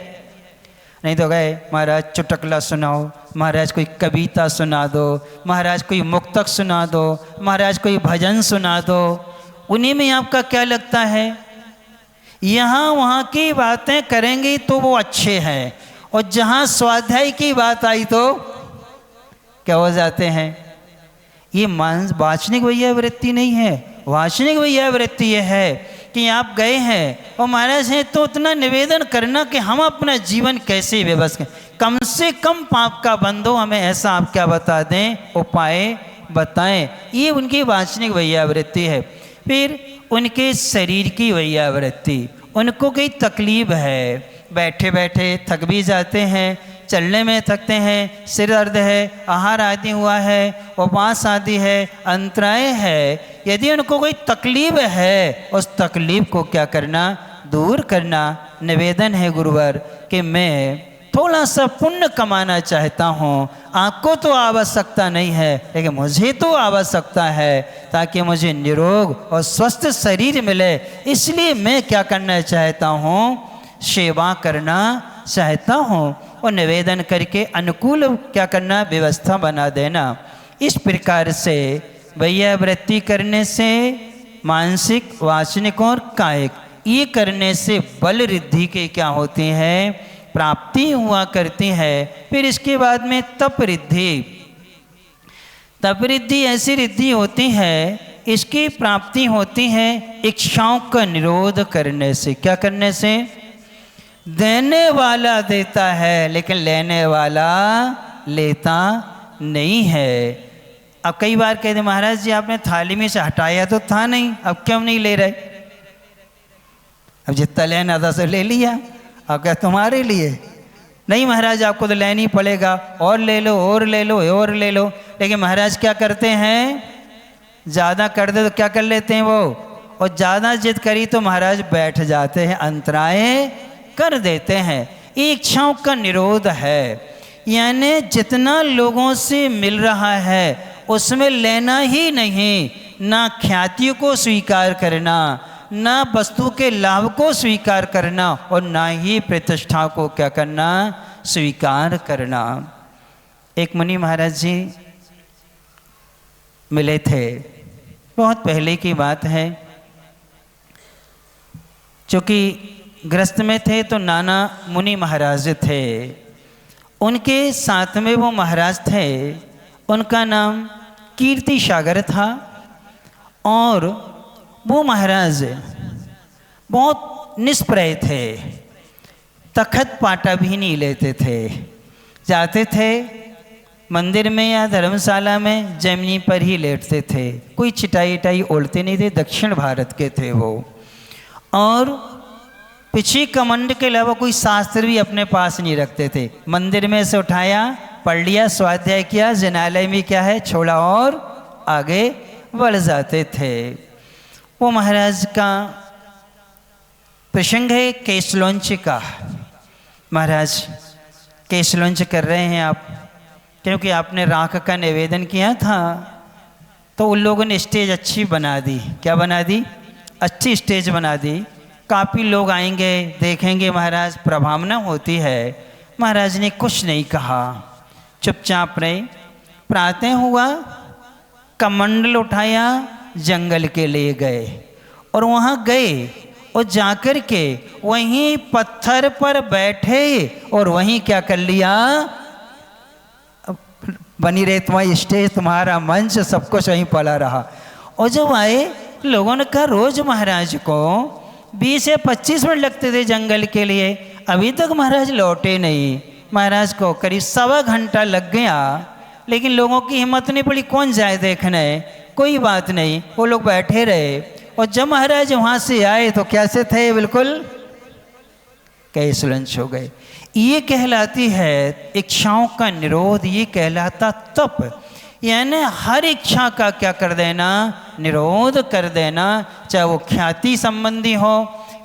नहीं तो गए महाराज चुटकुला सुनाओ, महाराज कोई कविता सुना दो, महाराज कोई मुक्तक सुना दो, महाराज कोई भजन सुना दो। उन्हीं में आपका क्या लगता है? यहाँ वहाँ की बातें करेंगे तो वो अच्छे हैं, और जहाँ स्वाध्याय की बात आई तो क्या हो जाते हैं? ये वाचनिक वैयावृत्ति नहीं है। वाचनिक वैयावृत्ति ये है कि आप गए हैं और महाराज हैं तो उतना निवेदन करना कि हम अपना जीवन कैसे व्यवस्थित करें, कम से कम पाप का बंद हो, हमें ऐसा आप क्या बता दें, उपाय बताएं। ये उनकी वाचनिक वैयावृत्ति है। फिर उनके शरीर की वैयावृत्ति, उनको कोई तकलीफ है, बैठे बैठे थक भी जाते हैं, चलने में थकते हैं, सिर दर्द है, आहार आदि हुआ है, उपवास आदि है, अंतराय है। यदि उनको कोई तकलीफ है, उस तकलीफ को क्या करना, दूर करना। निवेदन है गुरुवर कि मैं थोड़ा सा पुण्य कमाना चाहता हूँ, आपको तो आवश्यकता नहीं है लेकिन मुझे तो आवश्यकता है, ताकि मुझे निरोग और स्वस्थ शरीर मिले। इसलिए मैं क्या करना चाहता हूँ, सेवा करना चाहता हूँ, और निवेदन करके अनुकूल क्या करना, व्यवस्था बना देना। इस प्रकार से वैयावृत्ति करने से मानसिक, वाचनिक और कायिक, ये करने से बल रिद्धि के क्या होती है, प्राप्ति हुआ करती है। फिर इसके बाद में तप रिद्धि। तप रिद्धि ऐसी रिद्धि होती है, इसकी प्राप्ति होती है इच्छाओं का निरोध करने से। क्या करने से? देने वाला देता है लेकिन लेने वाला लेता नहीं है। अब कई बार कहते महाराज जी आपने थाली में से हटाया तो था नहीं, अब क्यों नहीं ले रहे? अब जितना लेना था सो ले लिया, अब क्या तुम्हारे लिए? नहीं महाराज आपको तो लेनी पड़ेगा, और ले लो और ले लो और ले लो। लेकिन महाराज क्या करते हैं, ज़्यादा कर दे तो क्या कर लेते हैं वो, और ज़्यादा जिद करी तो महाराज बैठ जाते हैं, अंतराय कर देते हैं। इच्छाओं का निरोध है, यानी जितना लोगों से मिल रहा है उसमें लेना ही नहीं, ना ख्याति को स्वीकार करना, ना वस्तु के लाभ को स्वीकार करना, और ना ही प्रतिष्ठा को क्या करना, स्वीकार करना। एक मुनि महाराज जी मिले थे, बहुत पहले की बात है, चूँकि गृहस्थ में थे तो नाना मुनि महाराज थे। उनके साथ में वो महाराज थे, उनका नाम कीर्ति सागर था, और वो महाराज बहुत निष्प्रय थे, तखत पाटा भी नहीं लेते थे। जाते थे मंदिर में या धर्मशाला में, जमीनी पर ही लेटते थे, कोई चिटाई इटाई ओढ़ते नहीं थे, दक्षिण भारत के थे वो। और पिछी कमंड के अलावा कोई शास्त्र भी अपने पास नहीं रखते थे। मंदिर में से उठाया, पढ़ लिया, स्वाध्याय किया, जनालय में क्या है छोड़ा और आगे बढ़ जाते थे। वो महाराज का प्रसंग है केसलोंच का। महाराज केसलोंच कर रहे हैं आप, क्योंकि आपने राख का निवेदन किया था, तो उन लोगों ने स्टेज अच्छी बना दी। क्या बना दी? अच्छी स्टेज बना दी। काफ़ी लोग आएंगे, देखेंगे, महाराज प्रभावना होती है। महाराज ने कुछ नहीं कहा, चुपचाप रहे। प्रातः हुआ, कमंडल उठाया, जंगल के लिए गए, और वहाँ गए और जाकर के वहीं पत्थर पर बैठे और वहीं क्या कर लिया, बनी रहे तुम्हारी स्टेज, तुम्हारा मंच, सब कुछ वहीं पड़ा रहा। और जब आए, लोगों ने कहा रोज महाराज को 20 से 25 मिनट लगते थे जंगल के लिए, अभी तक महाराज लौटे नहीं। महाराज को करीब 1.25 घंटा लग गया, लेकिन लोगों की हिम्मत नहीं पड़ी, कौन जाए देखने। कोई बात नहीं, वो लोग बैठे रहे। और जब महाराज वहाँ से आए तो कैसे थे, बिल्कुल केसलोंच हो गए। ये कहलाती है इच्छाओं का निरोध, ये कहलाता तप, यानी हर इच्छा का क्या कर देना, निरोध कर देना। चाहे वो ख्याति संबंधी हो,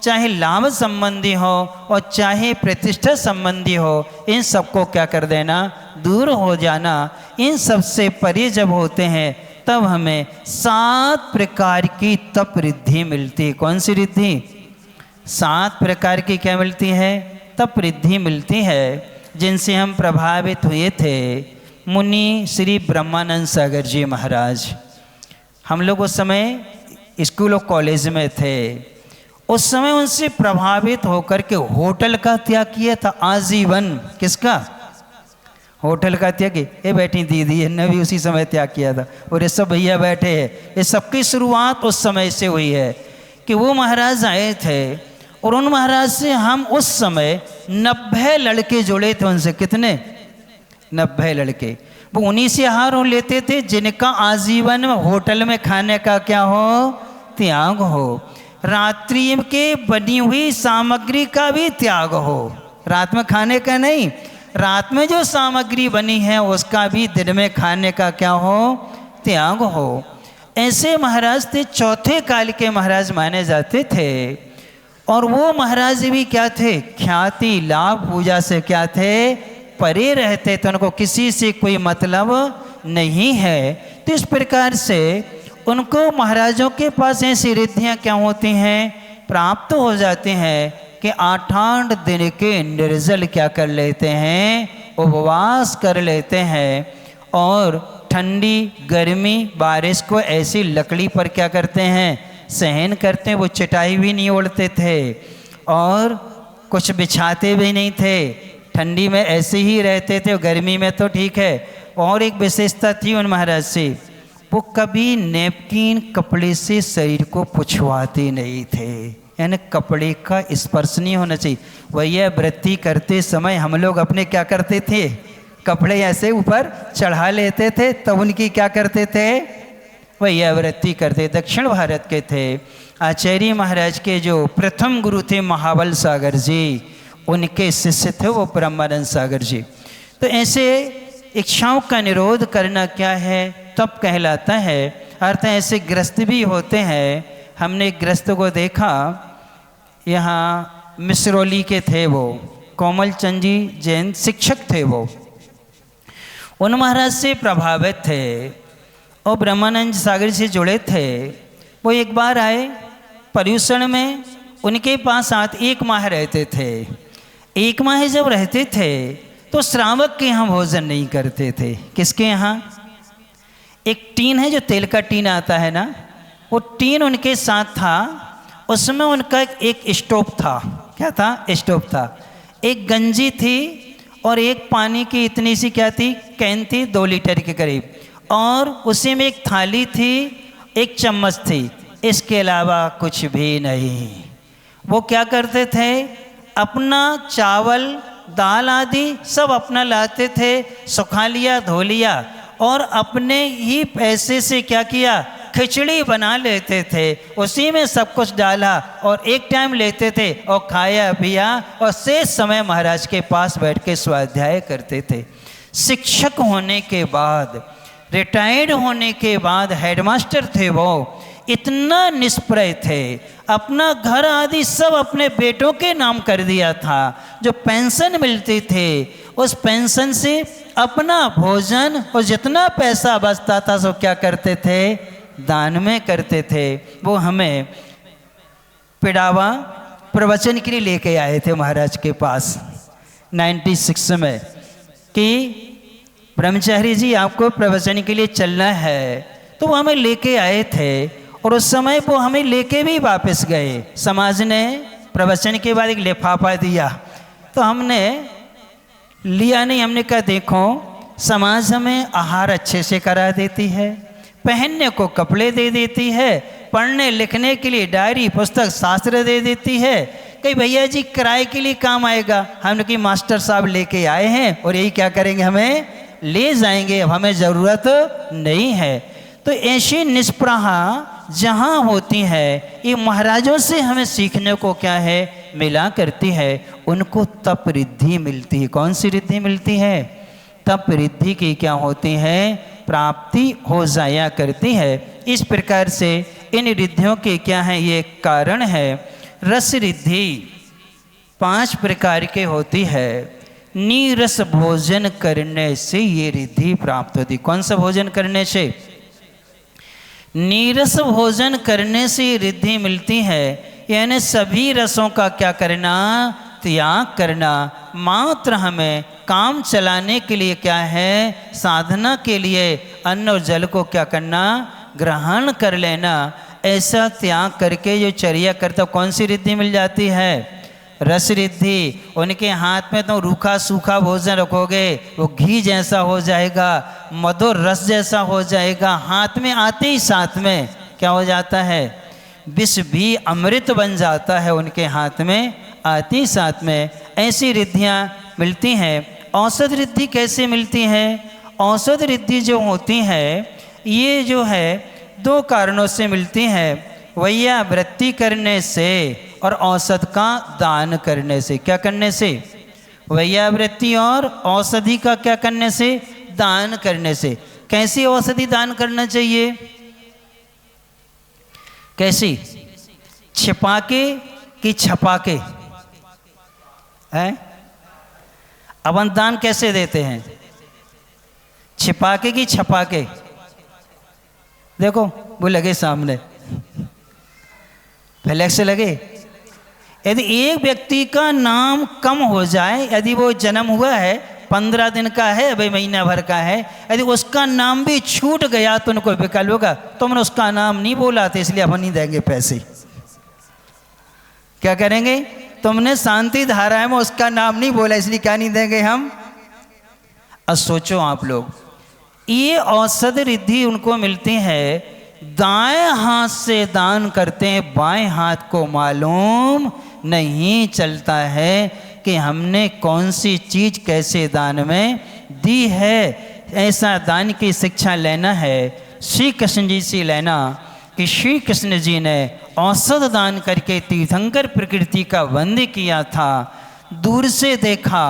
चाहे लाभ संबंधी हो, और चाहे प्रतिष्ठा संबंधी हो, इन सबको क्या कर देना, दूर हो जाना। इन सब से परे जब होते हैं तब हमें 7 प्रकार की तप रिद्धि मिलती है। कौन सी रिद्धि? 7 प्रकार की क्या मिलती है? तब रिद्धि मिलती है जिनसे हम प्रभावित हुए थे। मुनि श्री ब्रह्मानंद सागर जी महाराज, हम लोग उस समय स्कूल और कॉलेज में थे, उस समय उनसे प्रभावित होकर के होटल का त्याग किया था आजीवन। किसका? होटल का त्याग। ये बैठी दीदी ने भी उसी समय त्याग किया था, और ये सब भैया बैठे हैं, ये सबकी शुरुआत उस समय से हुई है कि वो महाराज आए थे, और उन महाराज से हम उस समय 90 लड़के जुड़े थे उनसे। कितने? 90 लड़के। वो उन्हीं से आहार लेते थे जिनका आजीवन होटल में खाने का क्या हो? त्याग हो। रात्रि के बनी हुई सामग्री का भी त्याग हो, रात में खाने का नहीं, रात में जो सामग्री बनी है उसका भी दिन में खाने का क्या हो? त्याग हो। ऐसे महाराज थे, चौथे काल के महाराज माने जाते थे। और वो महाराज भी क्या थे? ख्याति लाभ पूजा से क्या थे? परे रहते थे, उनको किसी से कोई मतलब नहीं है। तो इस प्रकार से उनको महाराजों के पास ऐसी रिद्धियाँ क्या होती हैं? प्राप्त हो जाते हैं कि 8 दिन के निर्जल क्या कर लेते हैं? उपवास कर लेते हैं, और ठंडी गर्मी बारिश को ऐसी लकड़ी पर क्या करते हैं? सहन करते हैं। वो चटाई भी नहीं ओढ़ते थे और कुछ बिछाते भी नहीं थे, ठंडी में ऐसे ही रहते थे, गर्मी में तो ठीक है। और एक विशेषता थी उन महाराज से, वो कभी नैपकिन कपड़े से शरीर को पुछवाते नहीं थे, यानी कपड़े का स्पर्श नहीं होना चाहिए। वही व्रती करते समय हम लोग अपने क्या करते थे? कपड़े ऐसे ऊपर चढ़ा लेते थे, तब उनकी क्या करते थे? वही व्रती करते। दक्षिण भारत के थे आचार्य महाराज के जो प्रथम गुरु थे महाबल सागर जी, उनके शिष्य थे वो ब्रह्मानंद सागर जी। तो ऐसे इच्छाओं का निरोध करना क्या है? तप कहलाता है। अर्थ ऐसे ग्रस्त भी होते हैं। हमने ग्रस्त को देखा, यहाँ मिसरौली के थे, वो कोमल चंद जी जैन शिक्षक थे, वो उन महाराज से प्रभावित थे और ब्रह्मानंद सागर से जुड़े थे। वो एक बार आए पर्यूषण में, उनके पास 1 माह रहते थे। 1 माह जब रहते थे तो श्रावक के यहाँ भोजन नहीं करते थे। किसके यहाँ? एक टीन है जो तेल का टीन आता है ना, वो टीन उनके साथ था। उसमें उनका एक स्टोव था। क्या था? स्टोव था। एक गंजी थी और एक पानी की इतनी सी क्या थी? कैन थी 2 लीटर के करीब, और उसी में एक थाली थी, एक चम्मच थी। इसके अलावा कुछ भी नहीं। वो क्या करते थे? अपना चावल दाल आदि सब अपना लाते थे, सुखा लिया, धो लिया, और अपने ही पैसे से क्या किया? खिचड़ी बना लेते थे, उसी में सब कुछ डाला और एक टाइम लेते थे और खाया पिया, और शेष समय महाराज के पास बैठ के स्वाध्याय करते थे। शिक्षक होने के बाद, रिटायर्ड होने के बाद हेडमास्टर थे वो, इतना निष्प्रय थे, अपना घर आदि सब अपने बेटों के नाम कर दिया था। जो पेंशन मिलती थे उस पेंशन से अपना भोजन और जितना पैसा बचता था सब क्या करते थे? दान में करते थे। वो हमें पिड़ावा प्रवचन के लिए लेके आए थे महाराज के पास 96 में कि ब्रह्मचारी जी आपको प्रवचन के लिए चलना है। तो वो हमें लेके आए थे और उस समय वो हमें लेके भी वापस गए। समाज ने प्रवचन के बाद एक लिफाफा दिया तो हमने लिया नहीं। हमने कहा देखो समाज हमें आहार अच्छे से करा देती है, पहनने को कपड़े दे देती है, पढ़ने लिखने के लिए डायरी पुस्तक शास्त्र दे देती है। कहीं भैया जी किराए के लिए काम आएगा, हमने कि मास्टर साहब लेके आए हैं और यही क्या करेंगे, हमें ले जाएंगे, अब हमें ज़रूरत नहीं है। तो ऐसी निष्प्रहा जहाँ होती है ये महाराजों से हमें सीखने को क्या है मिला करती है। उनको तप रिद्धि मिलती है। कौन सी रिद्धि मिलती है? तप रिद्धि की क्या होती है? प्राप्ति हो जाया करती है। इस प्रकार से इन रिद्धियों के क्या है ये कारण है। रस रिद्धि 5 प्रकार के होती है। नीरस भोजन करने से ये रिद्धि प्राप्त होती। कौन सा भोजन करने से? नीरस भोजन करने से रिद्धि मिलती है, यानी सभी रसों का क्या करना? त्याग करना मात्र हमें काम चलाने के लिए क्या है, साधना के लिए अन्न और जल को क्या करना, ग्रहण कर लेना। ऐसा त्याग करके जो चर्या करता, कौन सी रिद्धि मिल जाती है, रस रिद्धि। उनके हाथ में तो रूखा सूखा भोजन रखोगे वो घी जैसा हो जाएगा, मधुर रस जैसा हो जाएगा। हाथ में आते ही साथ में क्या हो जाता है, विष भी अमृत बन जाता है उनके हाथ में आते ही साथ में। ऐसी रिद्धियाँ मिलती हैं। औषध रिद्धि कैसे मिलती है, औषध रिद्धि जो होती है ये जो है दो कारणों से मिलती है, वैयावृत्ति करने से और औषध का दान करने से। क्या करने से, वैयावृत्ति और औषधि का क्या करने से, दान करने से। कैसी औषधि दान करना चाहिए, कैसी, छिपा के कि छपा के है? अपन दान कैसे देते हैं, छिपा के कि छपा के? देखो वो लगे सामने, फ्लैक्स लगे। यदि एक व्यक्ति का नाम कम हो जाए, यदि वो जन्म हुआ है 15 दिन का है, भाई महीना भर का है, यदि उसका नाम भी छूट गया तो उनको विकल्प होगा, तुमने उसका नाम नहीं बोला था इसलिए हम नहीं देंगे पैसे। क्या करेंगे, तुमने शांति धारा में उसका नाम नहीं बोला इसलिए क्या नहीं देंगे हम। अब सोचो आप लोग, ये औषध रिद्धि उनको मिलती है, दाएं हाथ से दान करते हैं, बाएं हाथ को मालूम नहीं चलता है कि हमने कौन सी चीज़ कैसे दान में दी है। ऐसा दान की शिक्षा लेना है श्री कृष्ण जी से लेना कि श्री कृष्ण जी ने औषध दान करके तीर्थंकर प्रकृति का वंदन किया था। दूर से देखा,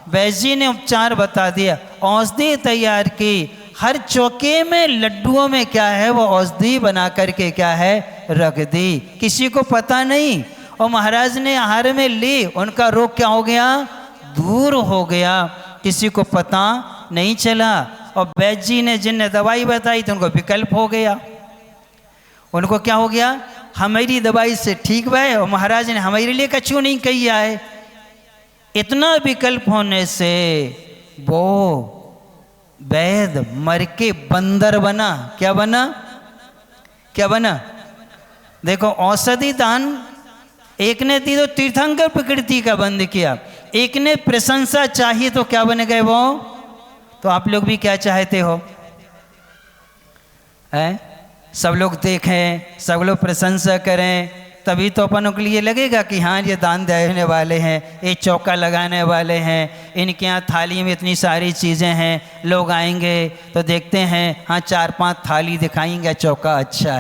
वैद्य जी ने उपचार बता दिया, औषधि तैयार की, हर चौके में लड्डुओं में क्या है वो औषधि बना करके क्या है रख दी, किसी को पता नहीं। और महाराज ने आहार में ली, उनका रोग क्या हो गया, दूर हो गया, किसी को पता नहीं चला। और वैद्य जी ने जिनने दवाई बताई तो उनको विकल्प हो गया, उनको क्या हो गया, हमारी दवाई से ठीक हुआ, और महाराज ने हमारे लिए कछु नहीं किया है। इतना विकल्प होने से वो वैद्य मर के बंदर बना। क्या बना, क्या बना, देखो औषधि दान एक ने दी तो तीर्थंकर प्रकृति का बंद किया, एक ने प्रशंसा चाहिए तो क्या बन गए वो। तो आप लोग भी क्या चाहते हो, है? सब लोग देखें, सब लोग प्रशंसा करें, तभी तो अपन के लिए लगेगा कि हाँ ये दान देने वाले हैं, ये चौका लगाने वाले हैं, इनके यहाँ थाली में इतनी सारी चीज़ें हैं, लोग आएंगे तो देखते हैं हाँ 4-5 थाली दिखाएंगे, चौका अच्छा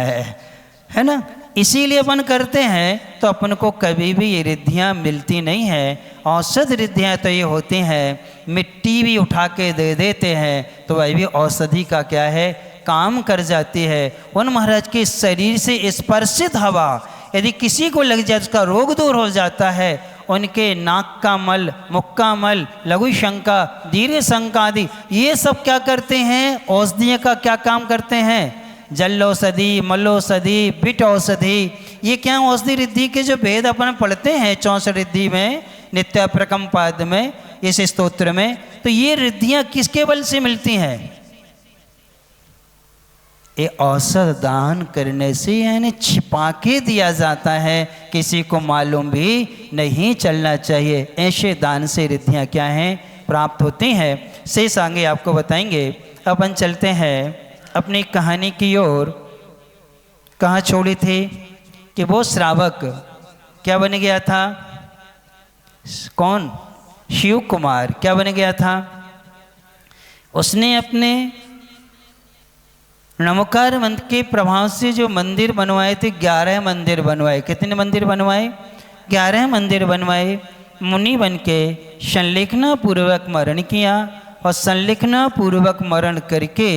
है ना। इसीलिए अपन करते हैं। तो अपन को कभी भी ये रिद्धियाँ मिलती नहीं है। औषध रिद्धियाँ तो ये होती हैं, मिट्टी भी उठा के दे देते हैं तो वह भी औषधि का क्या है, काम कर जाती है। उन महाराज के शरीर से स्पर्शित हवा यदि किसी को लग जाए उसका रोग दूर हो जाता है। उनके नाक का मल, मुख का मल, लघु शंका, दीर्घ शंका आदि ये सब क्या करते हैं, औषधि का क्या काम करते हैं, जल औषधि, मल औषधि, बिट औषधि, ये क्या औषधि रिद्धि के जो भेद अपन पढ़ते हैं 64 रिद्धि में, नित्य प्रकम पाद में, इस स्तोत्र में, तो ये रिद्धियाँ किसके बल से मिलती हैं, ये औषध दान करने से, यानी छिपा के दिया जाता है, किसी को मालूम भी नहीं चलना चाहिए। ऐसे दान से रिद्धियाँ क्या हैं, प्राप्त होती हैं। शेष आगे आपको बताएंगे। अपन चलते हैं अपनी कहानी की ओर। कहाँ छोड़ी थी कि वो श्रावक क्या बन गया था, कौन, शिव कुमार क्या बन गया था, उसने अपने नमोकार मंत्र के प्रभाव से जो मंदिर बनवाए थे, 11 मंदिर बनवाए। कितने मंदिर बनवाए, 11 मंदिर बनवाए। मुनि बन के संलिखना पूर्वक मरण किया, और संलिखना पूर्वक मरण करके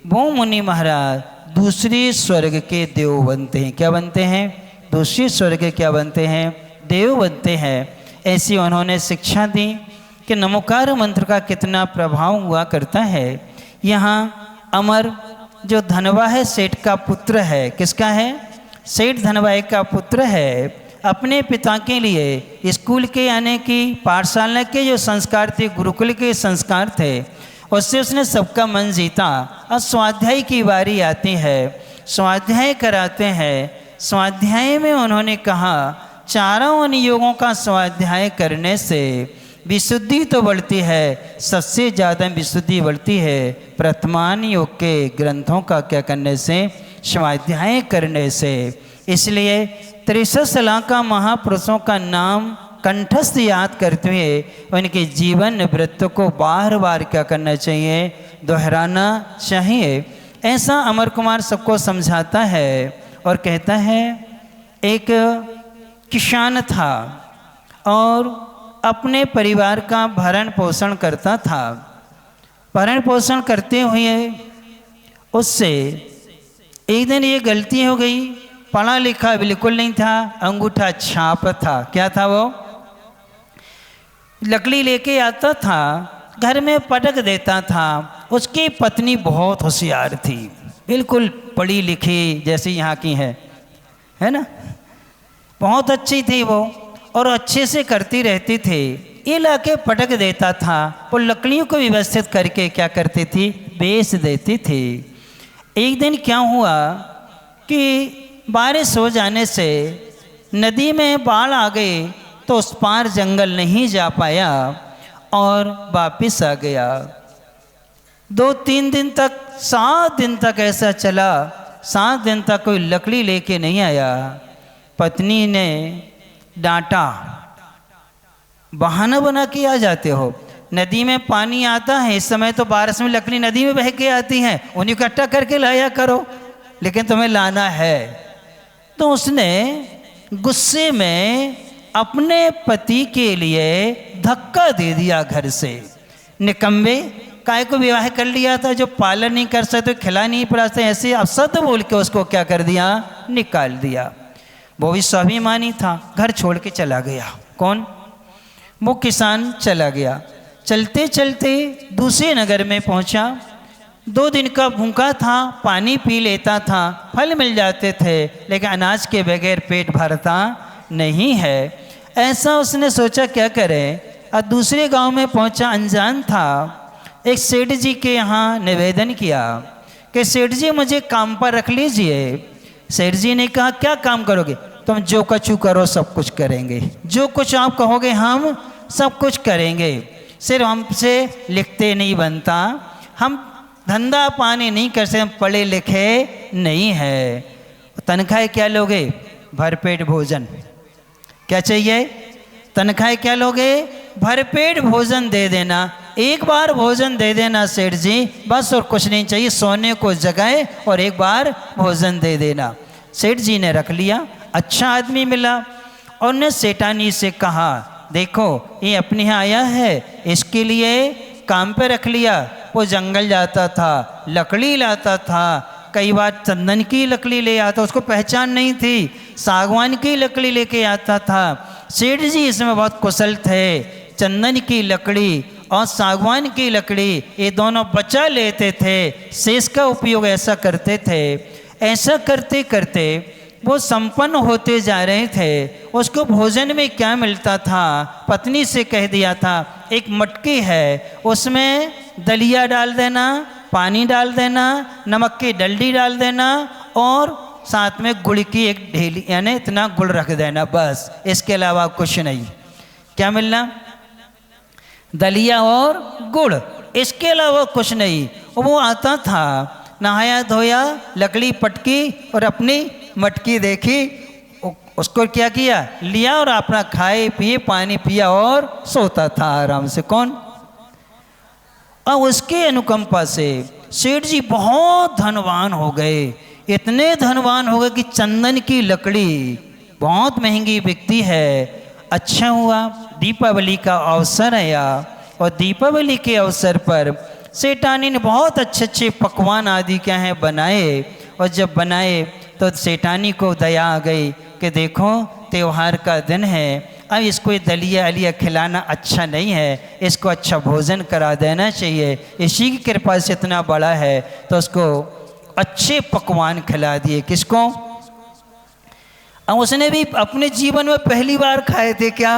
वो मुनि महाराज दूसरे स्वर्ग के देव बनते हैं। क्या बनते हैं, दूसरे स्वर्ग के क्या बनते हैं, देव बनते हैं। ऐसी उन्होंने शिक्षा दी कि नमोकार मंत्र का कितना प्रभाव हुआ करता है। यहाँ अमर जो धनवा है सेठ का पुत्र है, किसका है, सेठ धनवाई का पुत्र है, अपने पिता के लिए स्कूल के यानी कि पाठशाला के जो संस्कार थे, गुरुकुल के संस्कार थे, उससे उसने सबका मन जीता। अब स्वाध्याय की बारी आती है, स्वाध्याय कराते हैं। स्वाध्याय में उन्होंने कहा चारों अनुयोगों का स्वाध्याय करने से विशुद्धि तो बढ़ती है, सबसे ज़्यादा विशुद्धि बढ़ती है प्रथमान योग के ग्रंथों का क्या करने से, स्वाध्याय करने से। इसलिए 63 लाख महापुरुषों का नाम कंठस्थ याद करते हुए उनके जीवन वृत्त को बार बार क्या करना चाहिए, दोहराना चाहिए। ऐसा अमर कुमार सबको समझाता है और कहता है एक किसान था और अपने परिवार का भरण पोषण करता था। भरण पोषण करते हुए उससे एक दिन ये गलती हो गई, पढ़ा लिखा बिल्कुल नहीं था, अंगूठा छाप था। क्या था वो? लकड़ी लेके आता था, घर में पटक देता था। उसकी पत्नी बहुत होशियार थी, बिल्कुल पढ़ी लिखी जैसी यहाँ की है ना, बहुत अच्छी थी वो और अच्छे से करती रहती थी। ये लाके पटक देता था, वो लकड़ियों को व्यवस्थित करके क्या करती थी, बेच देती थी। एक दिन क्या हुआ कि बारिश हो जाने से नदी में बाढ़ आ गई, तो उस पार जंगल नहीं जा पाया और वापिस आ गया। 2-3 दिन तक, 7 दिन तक ऐसा चला। 7 दिन तक कोई लकड़ी लेके नहीं आया। पत्नी ने डांटा, बहाना बना के आ जाते हो, नदी में पानी आता है, इस समय तो बारिश में लकड़ी नदी में बह के आती है, उन्हें इकट्ठा करके लाया करो, लेकिन तुम्हें लाना है। तो उसने गुस्से में अपने पति के लिए धक्का दे दिया घर से। निकम्बे, काय को विवाह कर लिया था, जो पालन नहीं कर सकते, खिला नहीं पड़ा सकते, ऐसे अपशब्द बोल के उसको क्या कर दिया, निकाल दिया। वो भी स्वाभिमानी था, घर छोड़ के चला गया। कौन? वो किसान चला गया। चलते चलते दूसरे नगर में पहुंचा। 2 दिन का भूखा था, पानी पी लेता था, फल मिल जाते थे, लेकिन अनाज के बगैर पेट भरता नहीं है। ऐसा उसने सोचा क्या करे। और दूसरे गांव में पहुंचा, अनजान था। एक सेठ जी के यहाँ निवेदन किया कि सेठ जी मुझे काम पर रख लीजिए। सेठ जी ने कहा क्या काम करोगे? तुम जो कछु करो सब कुछ करेंगे, जो कुछ आप कहोगे हम सब कुछ करेंगे, सिर्फ हमसे लिखते नहीं बनता, हम धंधा पानी नहीं कर सकते, हम पढ़े लिखे नहीं है। तनख्वाह क्या लोगे? भरपेट भोजन। क्या चाहिए? तनख्वाह क्या लोगे? भरपेट भोजन दे देना, एक बार भोजन दे देना सेठ जी, बस और कुछ नहीं चाहिए, सोने को जगह और एक बार भोजन दे देना। सेठ जी ने रख लिया। अच्छा आदमी मिला और ने सेठानी से कहा देखो ये अपने यहाँ आया है, इसके लिए काम पे रख लिया। वो जंगल जाता था, लकड़ी लाता था, कई बार चंदन की लकड़ी ले आता, उसको पहचान नहीं थी, सागवान की लकड़ी लेके आता था। सेठ जी इसमें बहुत कुशल थे, चंदन की लकड़ी और सागवान की लकड़ी ये दोनों बचा लेते थे, शेष का उपयोग ऐसा करते थे। ऐसा करते करते वो संपन्न होते जा रहे थे। उसको भोजन में क्या मिलता था, पत्नी से कह दिया था एक मटकी है, उसमें दलिया डाल देना, पानी डाल देना, नमक की डलडी डाल देना और साथ में गुड़ की एक ढेली, यानी इतना गुड़ रख देना, बस, इसके अलावा कुछ नहीं। क्या मिलना? दलिया और गुड़, इसके अलावा कुछ नहीं। वो आता था, नहाया धोया, लकड़ी पटकी और अपनी मटकी देखी, उसको क्या किया, लिया और अपना खाए पिए पानी पिया और सोता था आराम से। कौन? और उसके अनुकंपा से सेठ जी बहुत धनवान हो गए। इतने धनवान हो गए कि चंदन की लकड़ी बहुत महंगी बिकती है। अच्छा हुआ दीपावली का अवसर आया और दीपावली के अवसर पर सेठानी ने बहुत अच्छे अच्छे पकवान आदि क्या हैं बनाए। और जब बनाए तो सेठानी को दया आ गई कि देखो त्यौहार का दिन है, अब इसको ये दलिया अलिया खिलाना अच्छा नहीं है, इसको अच्छा भोजन करा देना चाहिए। इसी की कृपा से इतना बड़ा है, तो उसको अच्छे पकवान खिला दिए। किसको? अब उसने भी अपने जीवन में पहली बार खाए थे क्या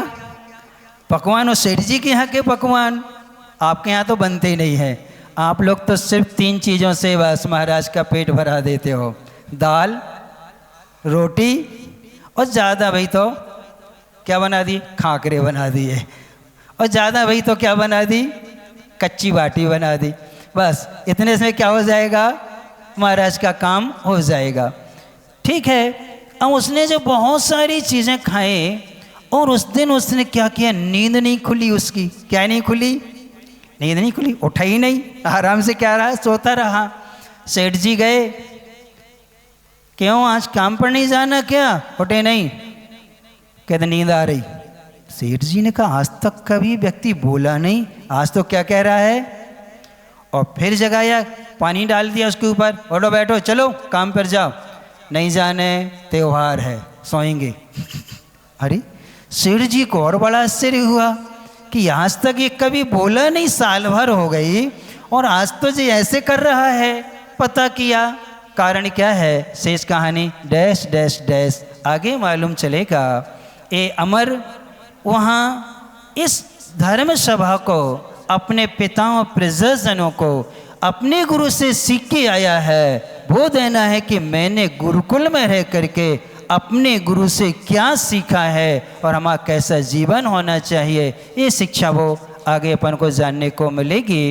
पकवान, और सेठ जी के यहाँ के पकवान। आपके यहाँ तो बनते ही नहीं है, आप लोग तो सिर्फ 3 चीज़ों से बस महाराज का पेट भरा देते हो, दाल रोटी और ज़्यादा भाई तो क्या बना दी, खाकरे बना दिए, और ज़्यादा भाई तो क्या बना दी, कच्ची बाटी बना दी। बस इतने से क्या हो जाएगा, महाराज का काम हो जाएगा। ठीक है, अब उसने जो बहुत सारी चीज़ें खाए और उस दिन उसने क्या किया, नींद नहीं खुली उसकी। क्या नहीं खुली, नींद नहीं खुली, उठा ही नहीं, आराम से क्या रहा, सोता रहा। सेठ जी गए, क्यों आज काम पर नहीं जाना क्या, उठे नहीं, कहते नींद आ रही। सेठ जी ने कहा आज तक कभी व्यक्ति बोला नहीं, आज तो क्या कह रहा है, और फिर जगाया, पानी डाल दिया उसके ऊपर, उठो बैठो चलो काम पर जाओ, नहीं जाने त्योहार है सोएंगे। अरे सेठ जी को और बड़ा आश्चर्य हुआ कि आज तक ये कभी बोला नहीं, साल भर हो गई और आज तो जी ऐसे कर रहा है। पता किया कारण क्या है, शेष कहानी डैश डैश डैश आगे मालूम चलेगा। ये अमर वहाँ इस धर्म सभा को, अपने पिताओं प्रजनों को अपने गुरु से सीख के आया है। वो देना है कि मैंने गुरुकुल में रह करके अपने गुरु से क्या सीखा है और हमारा कैसा जीवन होना चाहिए, ये शिक्षा वो आगे अपन को जानने को मिलेगी।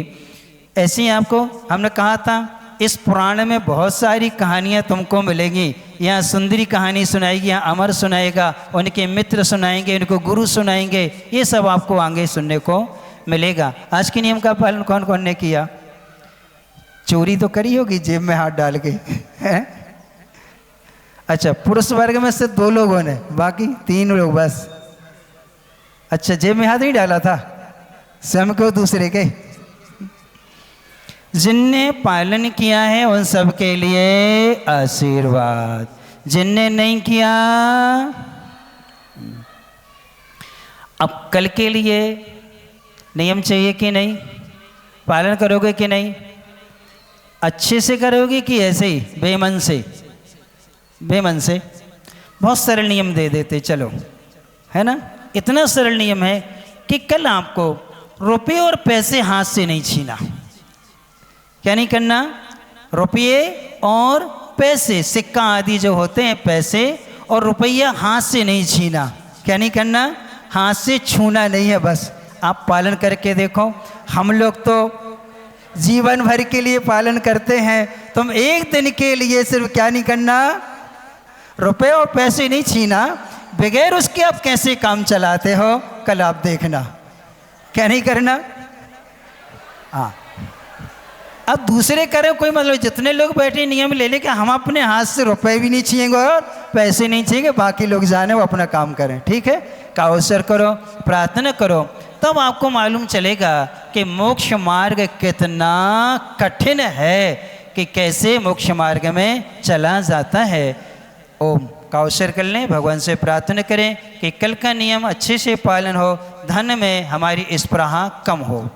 ऐसे ही आपको हमने कहा था इस पुराण में बहुत सारी कहानियाँ तुमको मिलेंगी। यहाँ सुंदरी कहानी सुनाएगी, यहाँ अमर सुनाएगा, उनके मित्र सुनाएंगे, उनको गुरु सुनाएंगे, ये सब आपको आगे सुनने को मिलेगा। आज के नियम का पालन कौन कौन ने किया, चोरी तो करी होगी जेब में हाथ डाल के है? अच्छा, पुरुष वर्ग में से 2 लोगों ने, बाकी 3 लोग बस। अच्छा, जेब में हाथ नहीं डाला था, स्वयं को दूसरे के। जिनने पालन किया है उन सब के लिए आशीर्वाद, जिनने नहीं किया अब कल के लिए नियम चाहिए कि नहीं, पालन करोगे कि नहीं, अच्छे से करोगे कि ऐसे ही बेमन से, बेमन से। बहुत सरल नियम दे देते चलो, है ना, इतना सरल नियम है कि कल आपको रुपये और पैसे हाथ से नहीं छीना। क्या नहीं करना, रुपये और पैसे, सिक्का आदि जो होते हैं पैसे और रुपया हाथ से नहीं छीना। क्या नहीं करना, हाथ से छूना नहीं है। बस आप पालन करके देखो, हम लोग तो जीवन भर के लिए पालन करते हैं, तुम एक दिन के लिए सिर्फ क्या नहीं करना, रुपए और पैसे नहीं छीना, बगैर उसके आप कैसे काम चलाते हो कल आप देखना। क्या नहीं करना, हाँ अब दूसरे करें कोई मतलब, जितने लोग बैठे नियम ले लेके हम अपने हाथ से रुपए भी नहीं छीएंगे और पैसे नहीं छीएंगे, बाकी लोग जाने वो अपना काम करें। ठीक है, काउसर करो, प्रार्थना करो, तब आपको मालूम चलेगा कि मोक्ष मार्ग कितना कठिन है, कि कैसे मोक्ष मार्ग में चला जाता है। ओम काउसर कर लें, भगवान से प्रार्थना करें कि कल का नियम अच्छे से पालन हो, धन में हमारी स्पृहा कम हो।